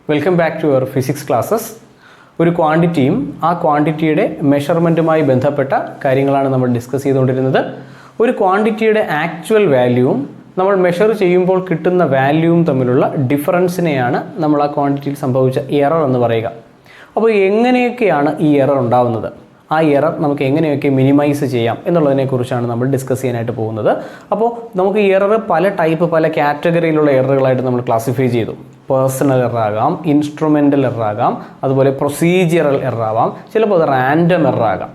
Welcome back to your physics classes. ഒരു ക്വാണ്ടിറ്റിയും ആ ക്വാണ്ടിറ്റിയുടെ മെഷർമെൻറ്റുമായി ബന്ധപ്പെട്ട കാര്യങ്ങളാണ് നമ്മൾ ഡിസ്കസ് ചെയ്തുകൊണ്ടിരുന്നത്. ഒരു ക്വാണ്ടിറ്റിയുടെ ആക്ച്വൽ വാല്യൂവും നമ്മൾ മെഷർ ചെയ്യുമ്പോൾ കിട്ടുന്ന വാല്യൂവും തമ്മിലുള്ള ഡിഫറൻസിനെയാണ് നമ്മൾ ആ ക്വാണ്ടിറ്റിയിൽ സംഭവിച്ച എറർ എന്ന് പറയുക. അപ്പോൾ എങ്ങനെയൊക്കെയാണ് ഈ എറർ ഉണ്ടാവുന്നത്, ആ എറർ നമുക്ക് എങ്ങനെയൊക്കെ മിനിമൈസ് ചെയ്യാം എന്നുള്ളതിനെക്കുറിച്ചാണ് നമ്മൾ ഡിസ്കസ് ചെയ്യാനായിട്ട് പോകുന്നത്. അപ്പോൾ നമുക്ക് ഈ എറർ പല കാറ്റഗറിയിലുള്ള എററുകളായിട്ട് നമ്മൾ ക്ലാസിഫൈ ചെയ്തു. പേഴ്സണൽ എറർ ആകാം, ഇൻസ്ട്രുമെൻ്റൽ എറർ ആകാം, അതുപോലെ പ്രൊസീജിയറൽ എറർ ആവാം, ചിലപ്പോൾ അത് റാൻഡം എറർ ആകാം.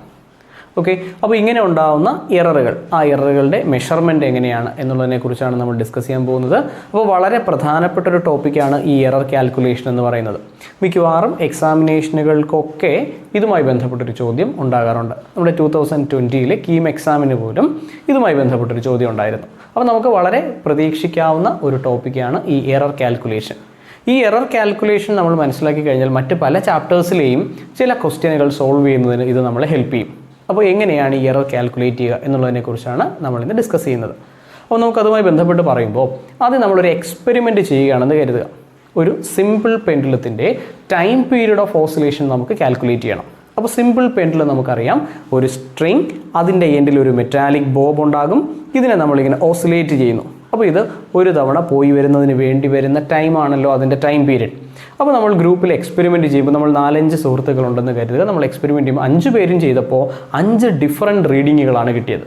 ഓക്കെ, അപ്പോൾ ഇങ്ങനെ ഉണ്ടാകുന്ന എററുകൾ, ആ എററുകളുടെ മെഷർമെൻറ്റ് എങ്ങനെയാണ് എന്നുള്ളതിനെക്കുറിച്ചാണ് നമ്മൾ ഡിസ്കസ് ചെയ്യാൻ പോകുന്നത്. അപ്പോൾ വളരെ പ്രധാനപ്പെട്ട ഒരു ടോപ്പിക്കാണ് ഈ എറർ കാൽക്കുലേഷൻ എന്ന് പറയുന്നത്. മിക്കവാറും എക്സാമിനേഷനുകൾക്കൊക്കെ ഇതുമായി ബന്ധപ്പെട്ടൊരു ചോദ്യം ഉണ്ടാകാറുണ്ട്. നമ്മുടെ 2020 കീം എക്സാമിന് പോലും ഇതുമായി ബന്ധപ്പെട്ടൊരു ചോദ്യം ഉണ്ടായിരുന്നു. അപ്പോൾ നമുക്ക് വളരെ പ്രതീക്ഷിക്കാവുന്ന ഒരു ടോപ്പിക്കാണ് ഈ എറർ കാൽക്കുലേഷൻ. ഈ എറർ കാൽക്കുലേഷൻ നമ്മൾ മനസ്സിലാക്കി കഴിഞ്ഞാൽ മറ്റ് പല ചാപ്റ്റേഴ്സിലെയും ചില ക്വസ്റ്റ്യനുകൾ സോൾവ് ചെയ്യുന്നതിന് ഇത് നമ്മളെ ഹെൽപ്പ് ചെയ്യും. അപ്പോൾ എങ്ങനെയാണ് ഈ എറർ കാൽക്കുലേറ്റ് ചെയ്യുക എന്നുള്ളതിനെക്കുറിച്ചാണ് നമ്മളിന്ന് ഡിസ്കസ് ചെയ്യുന്നത്. അപ്പോൾ നമുക്കതുമായി ബന്ധപ്പെട്ട് പറയുമ്പോൾ ആദ്യം നമ്മളൊരു എക്സ്പെരിമെൻറ്റ് ചെയ്യുകയാണെന്ന് കരുതുക. ഒരു സിമ്പിൾ പെൻഡുലത്തിൻ്റെ ടൈം പീരീഡ് ഓഫ് ഓസിലേഷൻ നമുക്ക് കാൽക്കുലേറ്റ് ചെയ്യണം. അപ്പോൾ സിമ്പിൾ പെൻഡുലം നമുക്കറിയാം, ഒരു സ്ട്രിങ്, അതിൻ്റെ എൻഡിൽ ഒരു മെറ്റാലിക് ബോബ് ഉണ്ടാകും. ഇതിനെ നമ്മളിങ്ങനെ ഓസിലേറ്റ് ചെയ്യുന്നു. അപ്പോൾ ഇത് ഒരു തവണ പോയി വരുന്നതിന് വേണ്ടി വരുന്ന ടൈമാണല്ലോ അതിൻ്റെ ടൈം പീരീഡ്. അപ്പോൾ നമ്മൾ ഗ്രൂപ്പിൽ എക്സ്പെരിമെൻറ്റ് ചെയ്യുമ്പോൾ നമ്മൾ 4-5 സുഹൃത്തുക്കളുണ്ടെന്ന് കരുതുക. നമ്മൾ എക്സ്പെരിമെൻറ്റ് ചെയ്യുമ്പോൾ 5 പേരും ചെയ്തപ്പോൾ 5 ഡിഫറൻറ്റ് റീഡിങ്ങുകളാണ് കിട്ടിയത്.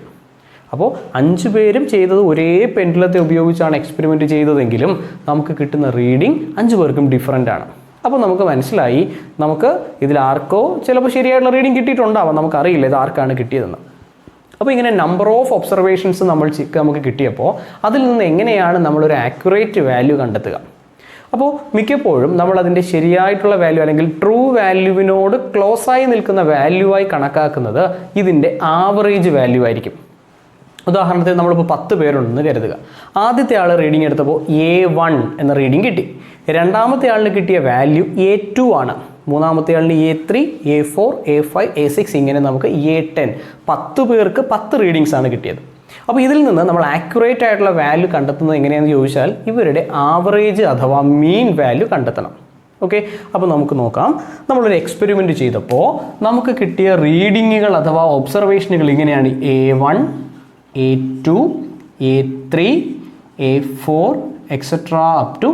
അപ്പോൾ 5 പേരും ചെയ്തത് ഒരേ പെൻഡുലത്തെ ഉപയോഗിച്ചാണ് എക്സ്പെരിമെൻറ്റ് ചെയ്തതെങ്കിലും നമുക്ക് കിട്ടുന്ന റീഡിങ് 5 പേർക്കും ഡിഫറൻ്റ് ആണ്. അപ്പോൾ നമുക്ക് മനസ്സിലായി, നമുക്ക് ഇതിൽ ആർക്കോ ചിലപ്പോൾ ശരിയായിട്ടുള്ള റീഡിങ് കിട്ടിയിട്ടുണ്ടാവാം, നമുക്കറിയില്ല ഇത് ആർക്കാണ് കിട്ടിയതെന്ന്. അപ്പോൾ ഇങ്ങനെ നമ്പർ ഓഫ് ഒബ്സർവേഷൻസ് നമുക്ക് കിട്ടിയപ്പോൾ അതിൽ നിന്ന് എങ്ങനെയാണ് നമ്മളൊരു ആക്യുറേറ്റ് വാല്യൂ കണ്ടെത്തുക? അപ്പോൾ മിക്കപ്പോഴും നമ്മൾ അതിൻ്റെ ശരിയായിട്ടുള്ള വാല്യൂ അല്ലെങ്കിൽ ട്രൂ വാല്യൂവിനോട് ക്ലോസ് ആയി നിൽക്കുന്ന വാല്യൂ ആയി കണക്കാക്കുന്നത് ഇതിൻ്റെ ആവറേജ് വാല്യൂ ആയിരിക്കും. ഉദാഹരണത്തിന് നമ്മളിപ്പോൾ 10 പേരുണ്ടെന്ന് കരുതുക. ആദ്യത്തെ ആൾ റീഡിംഗ് എടുത്തപ്പോൾ A1 എന്ന റീഡിംഗ് കിട്ടി. രണ്ടാമത്തെ ആളിന് കിട്ടിയ വാല്യൂ A2 ആണ്. മൂന്നാമത്തെ ആളിന് A3, A4, A5, A6 ഇങ്ങനെ നമുക്ക് A10. 10 പേർക്ക് 10 റീഡിങ്സ് ആണ് കിട്ടിയത്. അപ്പോൾ ഇതിൽ നിന്ന് നമ്മൾ ആക്യുറേറ്റ് ആയിട്ടുള്ള വാല്യൂ കണ്ടെത്തുന്നത് എങ്ങനെയാണെന്ന് ചോദിച്ചാൽ ഇവരുടെ ആവറേജ് അഥവാ മീൻ വാല്യൂ കണ്ടെത്തണം. ഓക്കെ, അപ്പോൾ നമുക്ക് നോക്കാം. നമ്മളൊരു എക്സ്പെരിമെൻറ്റ് ചെയ്തപ്പോൾ നമുക്ക് കിട്ടിയ റീഡിങ്ങുകൾ അഥവാ ഒബ്സർവേഷനുകൾ ഇങ്ങനെയാണ്: A1, A2, A3, A4 etcetera up to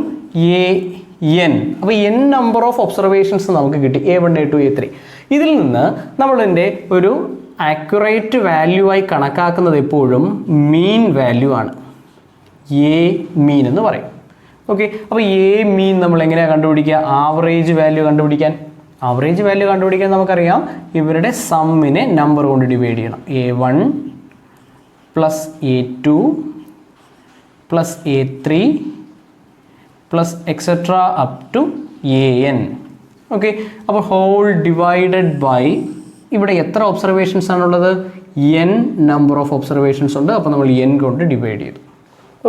AN. അപ്പോൾ n നമ്പർ ഓഫ് ഒബ്സർവേഷൻസ് നമുക്ക് കിട്ടി, A1, A2, A3. ഇതിൽ നിന്ന് നമ്മളതിൻ്റെ ഒരു ആക്യുറേറ്റ് വാല്യൂ ആയി കണക്കാക്കുന്നത് എപ്പോഴും മീൻ വാല്യൂ ആണ്. എ മീൻ എന്ന് പറയും. ഓക്കെ, അപ്പോൾ എ മീൻ നമ്മൾ എങ്ങനെയാണ് കണ്ടുപിടിക്കുക? ആവറേജ് വാല്യൂ കണ്ടുപിടിക്കാൻ. ആവറേജ് വാല്യൂ കണ്ടുപിടിക്കാൻ നമുക്കറിയാം, ഇവരുടെ സമ്മിനെ നമ്പർ കൊണ്ട് ഡിവൈഡ് ചെയ്യണം. A1 plus A2 plus A3 plus etcetera up to AN. Okay, അപ്പോൾ ഹോൾ ഡിവൈഡഡ് ബൈ ഇവിടെ എത്ര ഒബ്സർവേഷൻസ് ആണുള്ളത്? n നമ്പർ ഓഫ് ഒബ്സർവേഷൻസ് ഉണ്ട്. അപ്പോൾ നമ്മൾ n കൊണ്ട് ഡിവൈഡ് ചെയ്തു.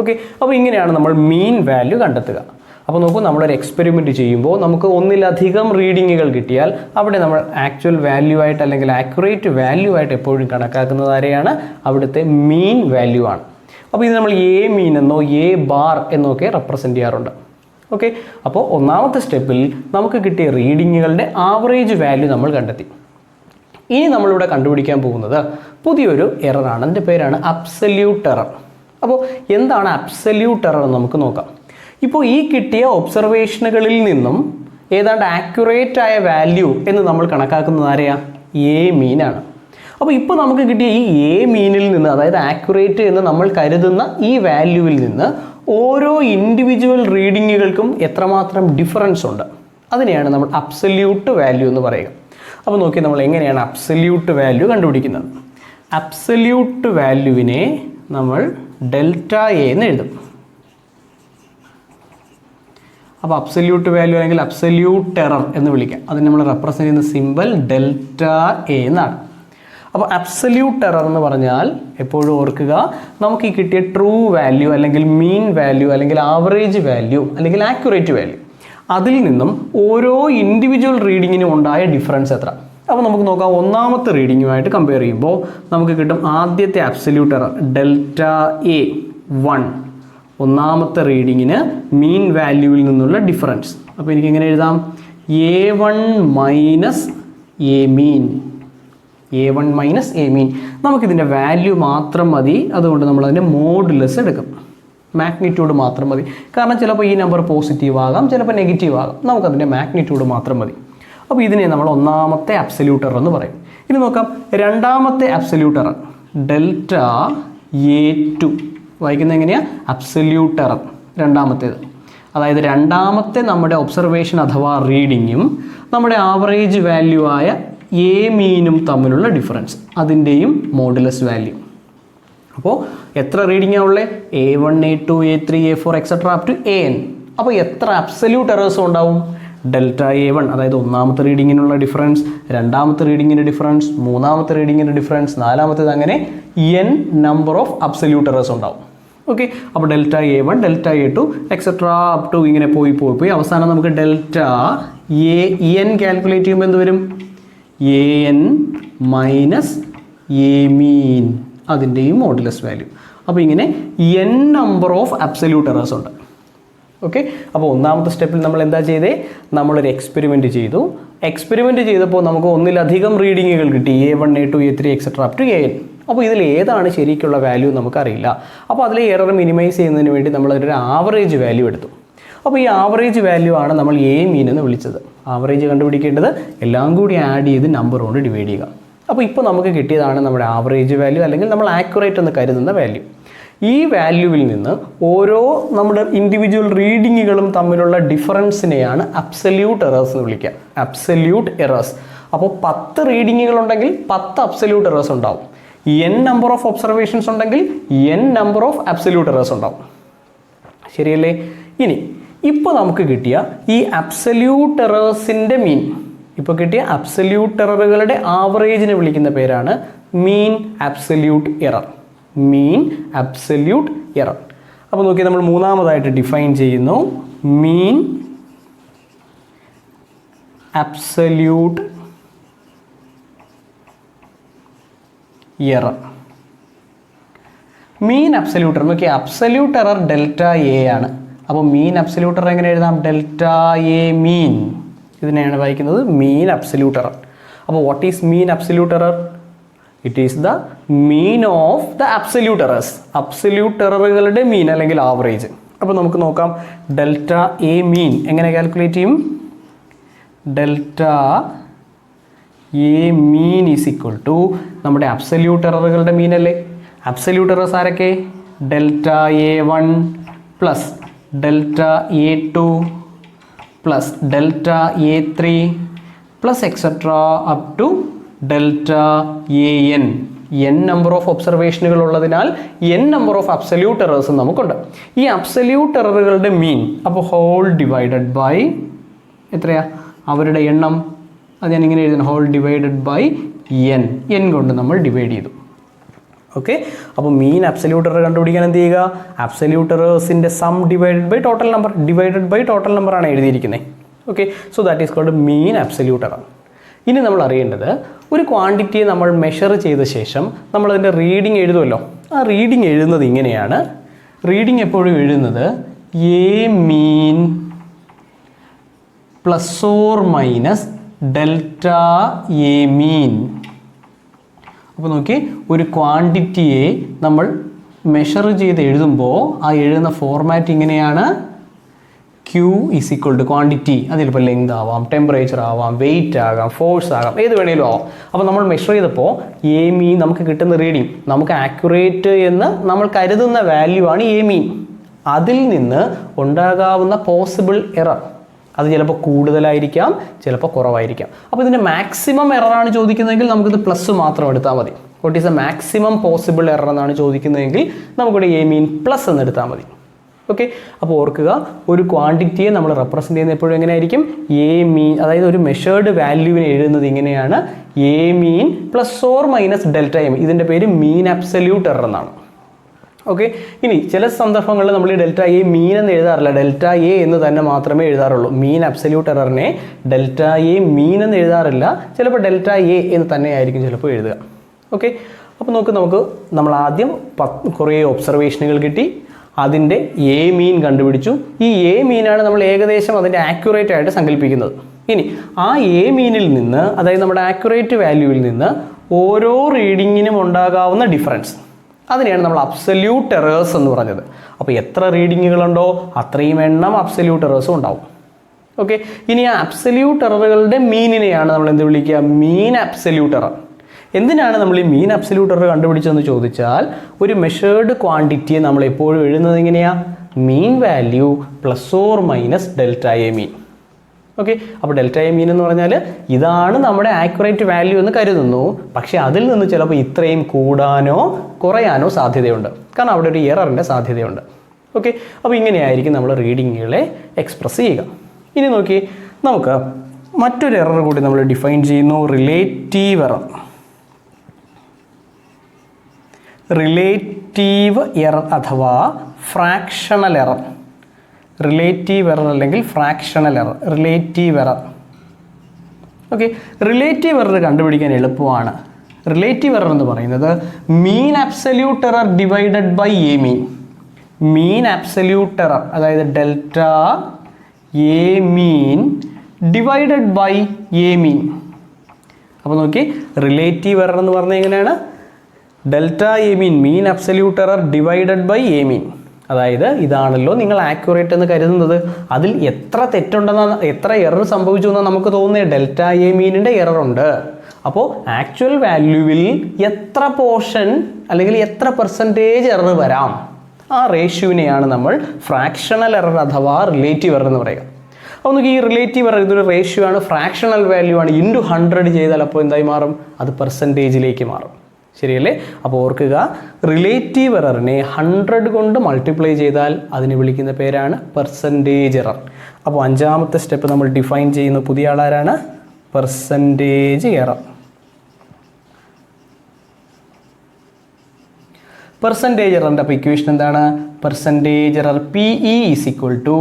ഓക്കെ, അപ്പോൾ ഇങ്ങനെയാണ് നമ്മൾ മീൻ വാല്യൂ കണ്ടെത്തുക. അപ്പോൾ നോക്കൂ, നമ്മളൊരു എക്സ്പെരിമെൻറ്റ് ചെയ്യുമ്പോൾ നമുക്ക് ഒന്നിലധികം റീഡിങ്ങുകൾ കിട്ടിയാൽ അവിടെ നമ്മൾ ആക്ച്വൽ വാല്യൂ ആയിട്ട് അല്ലെങ്കിൽ ആക്യുറേറ്റ് വാല്യൂ ആയിട്ട് എപ്പോഴും കണക്കാക്കുന്നത് ആരെയാണ്? അവിടുത്തെ മീൻ വാല്യൂ ആണ്. അപ്പോൾ ഇത് നമ്മൾ എ മീൻ എന്നോ എ ബാർ എന്നൊക്കെ റെപ്രസെൻറ്റ് ചെയ്യാറുണ്ട്. ഓക്കെ, അപ്പോൾ ഒന്നാമത്തെ സ്റ്റെപ്പിൽ നമുക്ക് കിട്ടിയ റീഡിങ്ങുകളുടെ ആവറേജ് വാല്യൂ നമ്മൾ കണ്ടെത്തി. ഇനി നമ്മളിവിടെ കണ്ടുപിടിക്കാൻ പോകുന്നത് പുതിയൊരു എററാണ്. അതിൻ്റെ പേരാണ് അബ്സല്യൂട്ട് എറർ. അപ്പോൾ എന്താണ് അബ്സല്യൂട്ട് എറർ എന്ന് നമുക്ക് നോക്കാം. ഇപ്പോൾ ഈ കിട്ടിയ ഒബ്സർവേഷനുകളിൽ നിന്നും ഏതാണ്ട് ആക്യുറേറ്റ് ആയ വാല്യൂ എന്ന് നമ്മൾ കണക്കാക്കുന്നത് ആരെയാ? എ മീനാണ്. അപ്പോൾ ഇപ്പോൾ നമുക്ക് കിട്ടിയ ഈ എ മീനിൽ നിന്ന്, അതായത് ആക്യുറേറ്റ് എന്ന് നമ്മൾ കരുതുന്ന ഈ വാല്യൂവിൽ നിന്ന് ഓരോ ഇൻഡിവിജ്വൽ റീഡിങ്ങുകൾക്കും എത്രമാത്രം ഡിഫറൻസ് ഉണ്ട്, അതിനെയാണ് നമ്മൾ അബ്സല്യൂട്ട് വാല്യൂ എന്ന് പറയുക. അപ്പോൾ നോക്കി, നമ്മൾ എങ്ങനെയാണ് അബ്സല്യൂട്ട് വാല്യൂ കണ്ടുപിടിക്കുന്നത്? അബ്സല്യൂട്ട് വാല്യൂവിനെ നമ്മൾ ഡെൽറ്റ എ എന്ന് എഴുതും. അപ്പോൾ അബ്സല്യൂട്ട് വാല്യൂ അല്ലെങ്കിൽ അബ്സല്യൂട്ട് എറർ എന്ന് വിളിക്കാം. അതിന് നമ്മൾ റെപ്രസെൻറ്റ് ചെയ്യുന്ന സിമ്പൽ ഡെൽറ്റ എ എന്നാണ്. അപ്പോൾ അബ്സല്യൂട്ട് എറർ എന്ന് പറഞ്ഞാൽ എപ്പോഴും ഓർക്കുക, നമുക്ക് ഈ കിട്ടിയ ട്രൂ വാല്യൂ അല്ലെങ്കിൽ മീൻ വാല്യൂ അല്ലെങ്കിൽ ആവറേജ് വാല്യൂ അല്ലെങ്കിൽ ആക്യുറേറ്റ് വാല്യൂ, അതിൽ നിന്നും ഓരോ ഇൻഡിവിജ്വൽ റീഡിങ്ങിനും ഉണ്ടായ ഡിഫറൻസ് എത്ര. അപ്പോൾ നമുക്ക് നോക്കാം. ഒന്നാമത്തെ റീഡിങ്ങുമായിട്ട് കമ്പയർ ചെയ്യുമ്പോൾ നമുക്ക് കിട്ടും ആദ്യത്തെ അബ്സല്യൂട്ട് എറർ ഡെൽറ്റ എ 1, ഒന്നാമത്തെ റീഡിങ്ങിന് മീൻ വാല്യൂവിൽ നിന്നുള്ള ഡിഫറൻസ്. അപ്പോൾ എനിക്ക് എങ്ങനെ എഴുതാം? A1 minus A mean, A1 minus A mean. നമുക്കിതിൻ്റെ വാല്യൂ മാത്രം മതി, അതുകൊണ്ട് നമ്മളതിൻ്റെ മോഡുലസ് എടുക്കും. മാഗ്നിറ്റ്യൂഡ് മാത്രം മതി. കാരണം ചിലപ്പോൾ ഈ നമ്പർ പോസിറ്റീവ് ആകാം, ചിലപ്പോൾ നെഗറ്റീവ് ആകാം. നമുക്കതിൻ്റെ മാഗ്നിറ്റ്യൂഡ് മാത്രം മതി. അപ്പോൾ ഇതിനെ നമ്മൾ ഒന്നാമത്തെ അബ്സല്യൂട്ട് എറർ എന്ന് പറയും. ഇനി നോക്കാം രണ്ടാമത്തെ അബ്സല്യൂട്ട് എറർ ഡെൽറ്റ A2. വായിക്കുന്നത് എങ്ങനെയാണ്? അബ്സല്യൂട്ട് എറർ രണ്ടാമത്തേത്. അതായത് രണ്ടാമത്തെ നമ്മുടെ ഒബ്സർവേഷൻ അഥവാ റീഡിങ്ങും നമ്മുടെ ആവറേജ് വാല്യൂ ആയ എ മീനും തമ്മിലുള്ള ഡിഫറൻസ്, അതിൻ്റെയും മോഡുലസ് വാല്യൂ. അപ്പോൾ എത്ര റീഡിങ്ങാണ് ഉള്ളത്? A1, A2, A3, A4 etcetera up to AN. അപ്പോൾ എത്ര അബ്സല്യൂട്ട് എറേഴ്സും ഉണ്ടാവും? ഡെൽറ്റ A1 അതായത് ഒന്നാമത്തെ റീഡിങ്ങിനുള്ള ഡിഫറൻസ്, രണ്ടാമത്തെ റീഡിങ്ങിൻ്റെ ഡിഫറൻസ്, മൂന്നാമത്തെ റീഡിങ്ങിൻ്റെ ഡിഫറൻസ്, നാലാമത്തേത്, അങ്ങനെ n number of absolute errors ഉണ്ടാവും. ഓക്കെ. അപ്പോൾ delta A1, delta A2 etcetera up to ഇങ്ങനെ പോയി അവസാനം നമുക്ക് ഡെൽറ്റ AN കാൽക്കുലേറ്റ് ചെയ്യുമ്പോൾ എന്ത് വരും? AN മൈനസ് എ മീൻ, അതിൻ്റെയും മോഡുലസ് വാല്യൂ. അപ്പോൾ ഇങ്ങനെ n number of absolute errors ഉണ്ട്. ഓക്കെ. അപ്പോൾ ഒന്നാമത്തെ സ്റ്റെപ്പിൽ നമ്മൾ എന്താ ചെയ്തേ? നമ്മളൊരു എക്സ്പെരിമെൻറ്റ് ചെയ്തു. എക്സ്പെരിമെൻറ്റ് ചെയ്തപ്പോൾ നമുക്ക് ഒന്നിലധികം റീഡിങ്ങുകൾ കിട്ടി, A1, A2, A3 etcetera up to AN. അപ്പോൾ ഇതിൽ ഏതാണ് ശരിക്കുള്ള വാല്യൂ നമുക്കറിയില്ല. അപ്പോൾ അതിലെ എറർ മിനിമൈസ് ചെയ്യുന്നതിന് വേണ്ടി നമ്മളൊരു ആവറേജ് വാല്യൂ എടുത്തു. അപ്പോൾ ഈ ആവറേജ് വാല്യൂ ആണ് നമ്മൾ എ മീൻ എന്ന് വിളിച്ചത്. ആവറേജ് കണ്ടുപിടിക്കേണ്ടത് എല്ലാം കൂടി ആഡ് ചെയ്ത് നമ്പർ കൊണ്ട് ഡിവൈഡ് ചെയ്യുക. അപ്പോൾ ഇപ്പോൾ നമുക്ക് കിട്ടിയതാണ് നമ്മുടെ ആവറേജ് വാല്യൂ, അല്ലെങ്കിൽ നമ്മൾ ആക്യുറേറ്റ് എന്ന് കരുതുന്ന വാല്യൂ. ഈ വാല്യൂവിൽ നിന്ന് ഓരോ നമ്മുടെ ഇൻഡിവിജ്വൽ റീഡിങ്ങുകളും തമ്മിലുള്ള ഡിഫറൻസിനെയാണ് അബ്സല്യൂട്ട് എറേഴ്സ് എന്ന് വിളിക്കുക. Absolute errors. അപ്പോൾ 10 റീഡിങ്ങുകളുണ്ടെങ്കിൽ 10 അബ്സല്യൂട്ട് എറേഴ്സ് ഉണ്ടാവും. n നമ്പർ ഓഫ് ഒബ്സർവേഷൻസ് ഉണ്ടെങ്കിൽ n number of absolute errors ഉണ്ടാവും. ശരിയല്ലേ? ഇനി ഇപ്പോൾ നമുക്ക് കിട്ടിയ ഈ അബ്സല്യൂട്ട് എറേഴ്സിൻ്റെ മീൻ, ഇപ്പോൾ കിട്ടിയ അബ്സല്യൂട്ട് എററുകളുടെ ആവറേജിനെ വിളിക്കുന്ന പേരാണ് mean absolute error. Mean absolute error. അപ്പോൾ നോക്കി, നമ്മൾ മൂന്നാമതായിട്ട് ഡിഫൈൻ ചെയ്യുന്നു mean absolute error. Mean absolute error നോക്കി, അബ്സല്യൂട്ട് എറർ ഡെൽറ്റ എ ആണ്. അപ്പോൾ മീൻ അബ്സല്യൂട്ട് എറർ എങ്ങനെ എഴുതാം? Delta A mean. ഇതിനെയാണ് വായിക്കുന്നത് മീൻ അബ്സല്യൂട്ട് എറർ. അപ്പോൾ what is mean absolute error? It is the mean of the absolute errors. Absolute എററുകളുടെ mean അല്ലെങ്കിൽ ആവറേജ്. അപ്പോൾ നമുക്ക് നോക്കാം. ഡെൽറ്റ എ മീൻ എങ്ങനെ കാൽക്കുലേറ്റ് ചെയ്യും? Delta A mean is equal to നമ്മുടെ അബ്സല്യൂട്ട് എററുകളുടെ മീൻ അല്ലേ? അബ്സല്യൂട്ട് എറേഴ്സ് ആരൊക്കെ? Delta A1 plus delta A2 plus delta A3 plus etcetera up to delta AN. n number of ഒബ്സർവേഷനുകൾ ഉള്ളതിനാൽ n നമ്പർ ഓഫ് അബ്സല്യൂട്ട് എറേഴ്സും നമുക്കുണ്ട്. ഈ absolute എററുകളുടെ മീൻ അപ്പോൾ ഹോൾ ഡിവൈഡഡ് ബൈ എത്രയാ? അവരുടെ എണ്ണം. അത് ഞാൻ ഇങ്ങനെ എഴുതണം, ഹോൾ ഡിവൈഡഡ് ബൈ n കൊണ്ട് നമ്മൾ ഡിവൈഡ് ചെയ്തു. ഓക്കെ. അപ്പോൾ മീൻ അബ്സല്യൂട്ട് എറർ കണ്ടുപിടിക്കാൻ എന്ത് ചെയ്യുക? അബ്സല്യൂട്ട് എറേഴ്സിൻ്റെ sum divided by total number. Divided by total number ആണ് എഴുതിയിരിക്കുന്നത്. Okay. So that is called mean absolute error. ഇനി നമ്മൾ അറിയേണ്ടത്, ഒരു ക്വാണ്ടിറ്റിയെ നമ്മൾ മെഷർ ചെയ്ത ശേഷം നമ്മളതിൻ്റെ റീഡിങ് എഴുതുമല്ലോ. ആ റീഡിങ് എഴുതുന്നത് ഇങ്ങനെയാണ്. റീഡിങ് എപ്പോഴും എഴുതുന്നത് A mean plus or minus delta A mean. അപ്പോൾ നോക്കി, ഒരു ക്വാണ്ടിറ്റിയെ നമ്മൾ മെഷർ ചെയ്ത് എഴുതുമ്പോൾ ആ എഴുതുന്ന ഫോർമാറ്റ് ഇങ്ങനെയാണ്. Q is equal to quantity. അതിലിപ്പോൾ ലെങ്ത് ആവാം, ടെമ്പറേച്ചർ ആവാം, വെയിറ്റ് ആകാം, ഫോഴ്സ് ആകാം, ഏത് വേണേലും ആവാം. അപ്പോൾ നമ്മൾ മെഷർ ചെയ്തപ്പോൾ എ മീൻ നമുക്ക് കിട്ടുന്ന റീഡിങ്, നമുക്ക് ആക്യുറേറ്റ് എന്ന് നമ്മൾ കരുതുന്ന വാല്യൂ ആണ് എ മീൻ. അതിൽ നിന്ന് ഉണ്ടാകാവുന്ന പോസിബിൾ എറർ അത് ചിലപ്പോൾ കൂടുതലായിരിക്കാം, ചിലപ്പോൾ കുറവായിരിക്കാം. അപ്പോൾ ഇതിൻ്റെ മാക്സിമം എററാണ് ചോദിക്കുന്നതെങ്കിൽ നമുക്കിത് പ്ലസ് മാത്രം എടുത്താൽ മതി. What is A maximum possible error എന്നാണ് ചോദിക്കുന്നതെങ്കിൽ നമുക്കിവിടെ എ മീൻ പ്ലസ് എന്ന് എടുത്താൽ മതി. ഓക്കെ. അപ്പോൾ ഓർക്കുക, ഒരു ക്വാണ്ടിറ്റിയെ നമ്മൾ റെപ്രസെൻ്റ് ചെയ്യുന്നത് എപ്പോഴും എങ്ങനെയായിരിക്കും? എ മീൻ, അതായത് ഒരു മെഷേർഡ് വാല്യൂവിനെ എഴുതുന്നത് ഇങ്ങനെയാണ്, A mean plus or minus delta M. ഇതിൻ്റെ പേര് മീൻ അബ്സല്യൂട്ട് എറർ എന്നാണ്. ഓക്കെ, ഇനി ചില സന്ദർഭങ്ങളിൽ നമ്മൾ ഈ ഡെൽറ്റ എ മീൻ എന്ന് എഴുതാറില്ല, ഡെൽറ്റ എ എന്ന് തന്നെ മാത്രമേ എഴുതാറുള്ളൂ. മീൻ അബ്സല്യൂട്ട് എററിനെ ഡെൽറ്റ എ മീൻ എന്ന് എഴുതാറില്ല, ചിലപ്പോൾ ഡെൽറ്റ എ എന്ന് തന്നെ ആയിരിക്കും ചിലപ്പോൾ എഴുതുക. ഓക്കെ, അപ്പോൾ നമുക്ക് നമ്മൾ ആദ്യം കുറേ ഒബ്സർവേഷനുകൾ കിട്ടി, അതിൻ്റെ എ മീൻ കണ്ടുപിടിച്ചു. ഈ എ മീനാണ് നമ്മൾ ഏകദേശം അതിൻ്റെ ആക്യുറേറ്റ് ആയിട്ട് സങ്കല്പിക്കുന്നത്. ഇനി ആ എ മീനിൽ നിന്ന്, അതായത് നമ്മുടെ ആക്യുറേറ്റ് വാല്യൂവിൽ നിന്ന് ഓരോ റീഡിങ്ങിനും ഉണ്ടാകാവുന്ന ഡിഫറൻസ്, അതിനെയാണ് നമ്മൾ അബ്സല്യൂട്ട് എറേഴ്സ് എന്ന് പറഞ്ഞത്. അപ്പോൾ എത്ര റീഡിങ്ങുകളുണ്ടോ അത്രയും എണ്ണം അബ്സല്യൂട്ട് എറേഴ്സും ഉണ്ടാവും. ഓക്കെ, ഇനി ആ അബ്സല്യൂട്ട് എററുകളുടെ മീനിനെയാണ് നമ്മൾ എന്ത് വിളിക്കുക? മീൻ അബ്സല്യൂട്ട് എറർ. എന്തിനാണ് നമ്മൾ ഈ മീൻ അബ്സല്യൂട്ട് എറർ കണ്ടുപിടിച്ചതെന്ന് ചോദിച്ചാൽ, ഒരു മെഷേർഡ് ക്വാണ്ടിറ്റിയെ നമ്മൾ എപ്പോഴും എഴുതുന്നത് എങ്ങനെയാണ്? Mean value plus or minus delta A mean. Okay, അപ്പോൾ ഡെൽറ്റ എ മീൻ എന്ന് പറഞ്ഞാൽ ഇതാണ് നമ്മുടെ ആക്യുറേറ്റ് വാല്യൂ എന്ന് കരുതുന്നു, പക്ഷേ അതിൽ നിന്ന് ചിലപ്പോൾ ഇത്രയും കൂടാനോ കുറയാനോ സാധ്യതയുണ്ട്, കാരണം അവിടെ ഒരു എററിൻ്റെ സാധ്യതയുണ്ട്. ഓക്കെ, അപ്പോൾ ഇങ്ങനെയായിരിക്കും നമ്മൾ റീഡിങ്ങുകളെ എക്സ്പ്രസ് ചെയ്യുക. ഇനി നോക്കി, നമുക്ക് മറ്റൊരു എറർ കൂടി നമ്മൾ ഡിഫൈൻ ചെയ്യുന്നു, റിലേറ്റീവ് എറർ. റിലേറ്റീവ് എറർ അഥവാ ഫ്രാക്ഷണൽ എറർ. റിലേറ്റീവ് എറർ അല്ലെങ്കിൽ fractional error. Relative error. Okay, relative error കണ്ടുപിടിക്കാൻ എളുപ്പമാണ്. റിലേറ്റീവ് എറർ എന്ന് പറയുന്നത് mean absolute error divided by A mean. Mean absolute error, അതായത് delta A mean divided by A mean. അപ്പോൾ നോക്കി, relative error എന്ന് പറഞ്ഞാൽ എങ്ങനെയാണ്? Delta A mean, mean absolute error divided by A mean. അതായത് ഇതാണല്ലോ നിങ്ങൾ ആക്യുറേറ്റ് എന്ന് കരുതുന്നത്, അതിൽ എത്ര തെറ്റുണ്ടെന്ന്, എത്ര എറർ സംഭവിച്ചു എന്നാണ് നമുക്ക് തോന്നുന്നത്? ഡെൽറ്റ എ മീനിൻ്റെ എറർ ഉണ്ട്. അപ്പോൾ ആക്ച്വൽ വാല്യൂവിൽ എത്ര പോർഷൻ അല്ലെങ്കിൽ എത്ര പെർസെൻറ്റേജ് എറർ വരാം, ആ റേഷ്യൂവിനെയാണ് നമ്മൾ ഫ്രാക്ഷണൽ എറർ അഥവാ റിലേറ്റീവ് എറർ എന്ന് പറയുക. അപ്പോൾ നമുക്ക് ഈ റിലേറ്റീവ് എറർ ഇതൊരു റേഷ്യോ ആണ്, ഫ്രാക്ഷണൽ വാല്യൂ ആണ്. ഇൻറ്റു 100 ചെയ്താൽ അപ്പോൾ എന്തായി മാറും? അത് പെർസെൻറ്റേജിലേക്ക് മാറും. ശരിയല്ലേ? അപ്പോൾ ഓർക്കുക, റിലേറ്റീവ് എററിനെ 100 കൊണ്ട് മൾട്ടിപ്ലൈ ചെയ്താൽ അതിനെ വിളിക്കുന്ന പേരാണ് പെർസെൻറ്റേജ് എറർ. അപ്പോൾ 5ാമത്തെ സ്റ്റെപ്പ് നമ്മൾ ഡിഫൈൻ ചെയ്യുന്ന പുതിയ ആളാരാണ്? Percentage error. പെർസെൻറ്റേജ് എററിൻ്റെ അപ്പോൾ ഇക്വേഷൻ എന്താണ്? Percentage error PE is equal to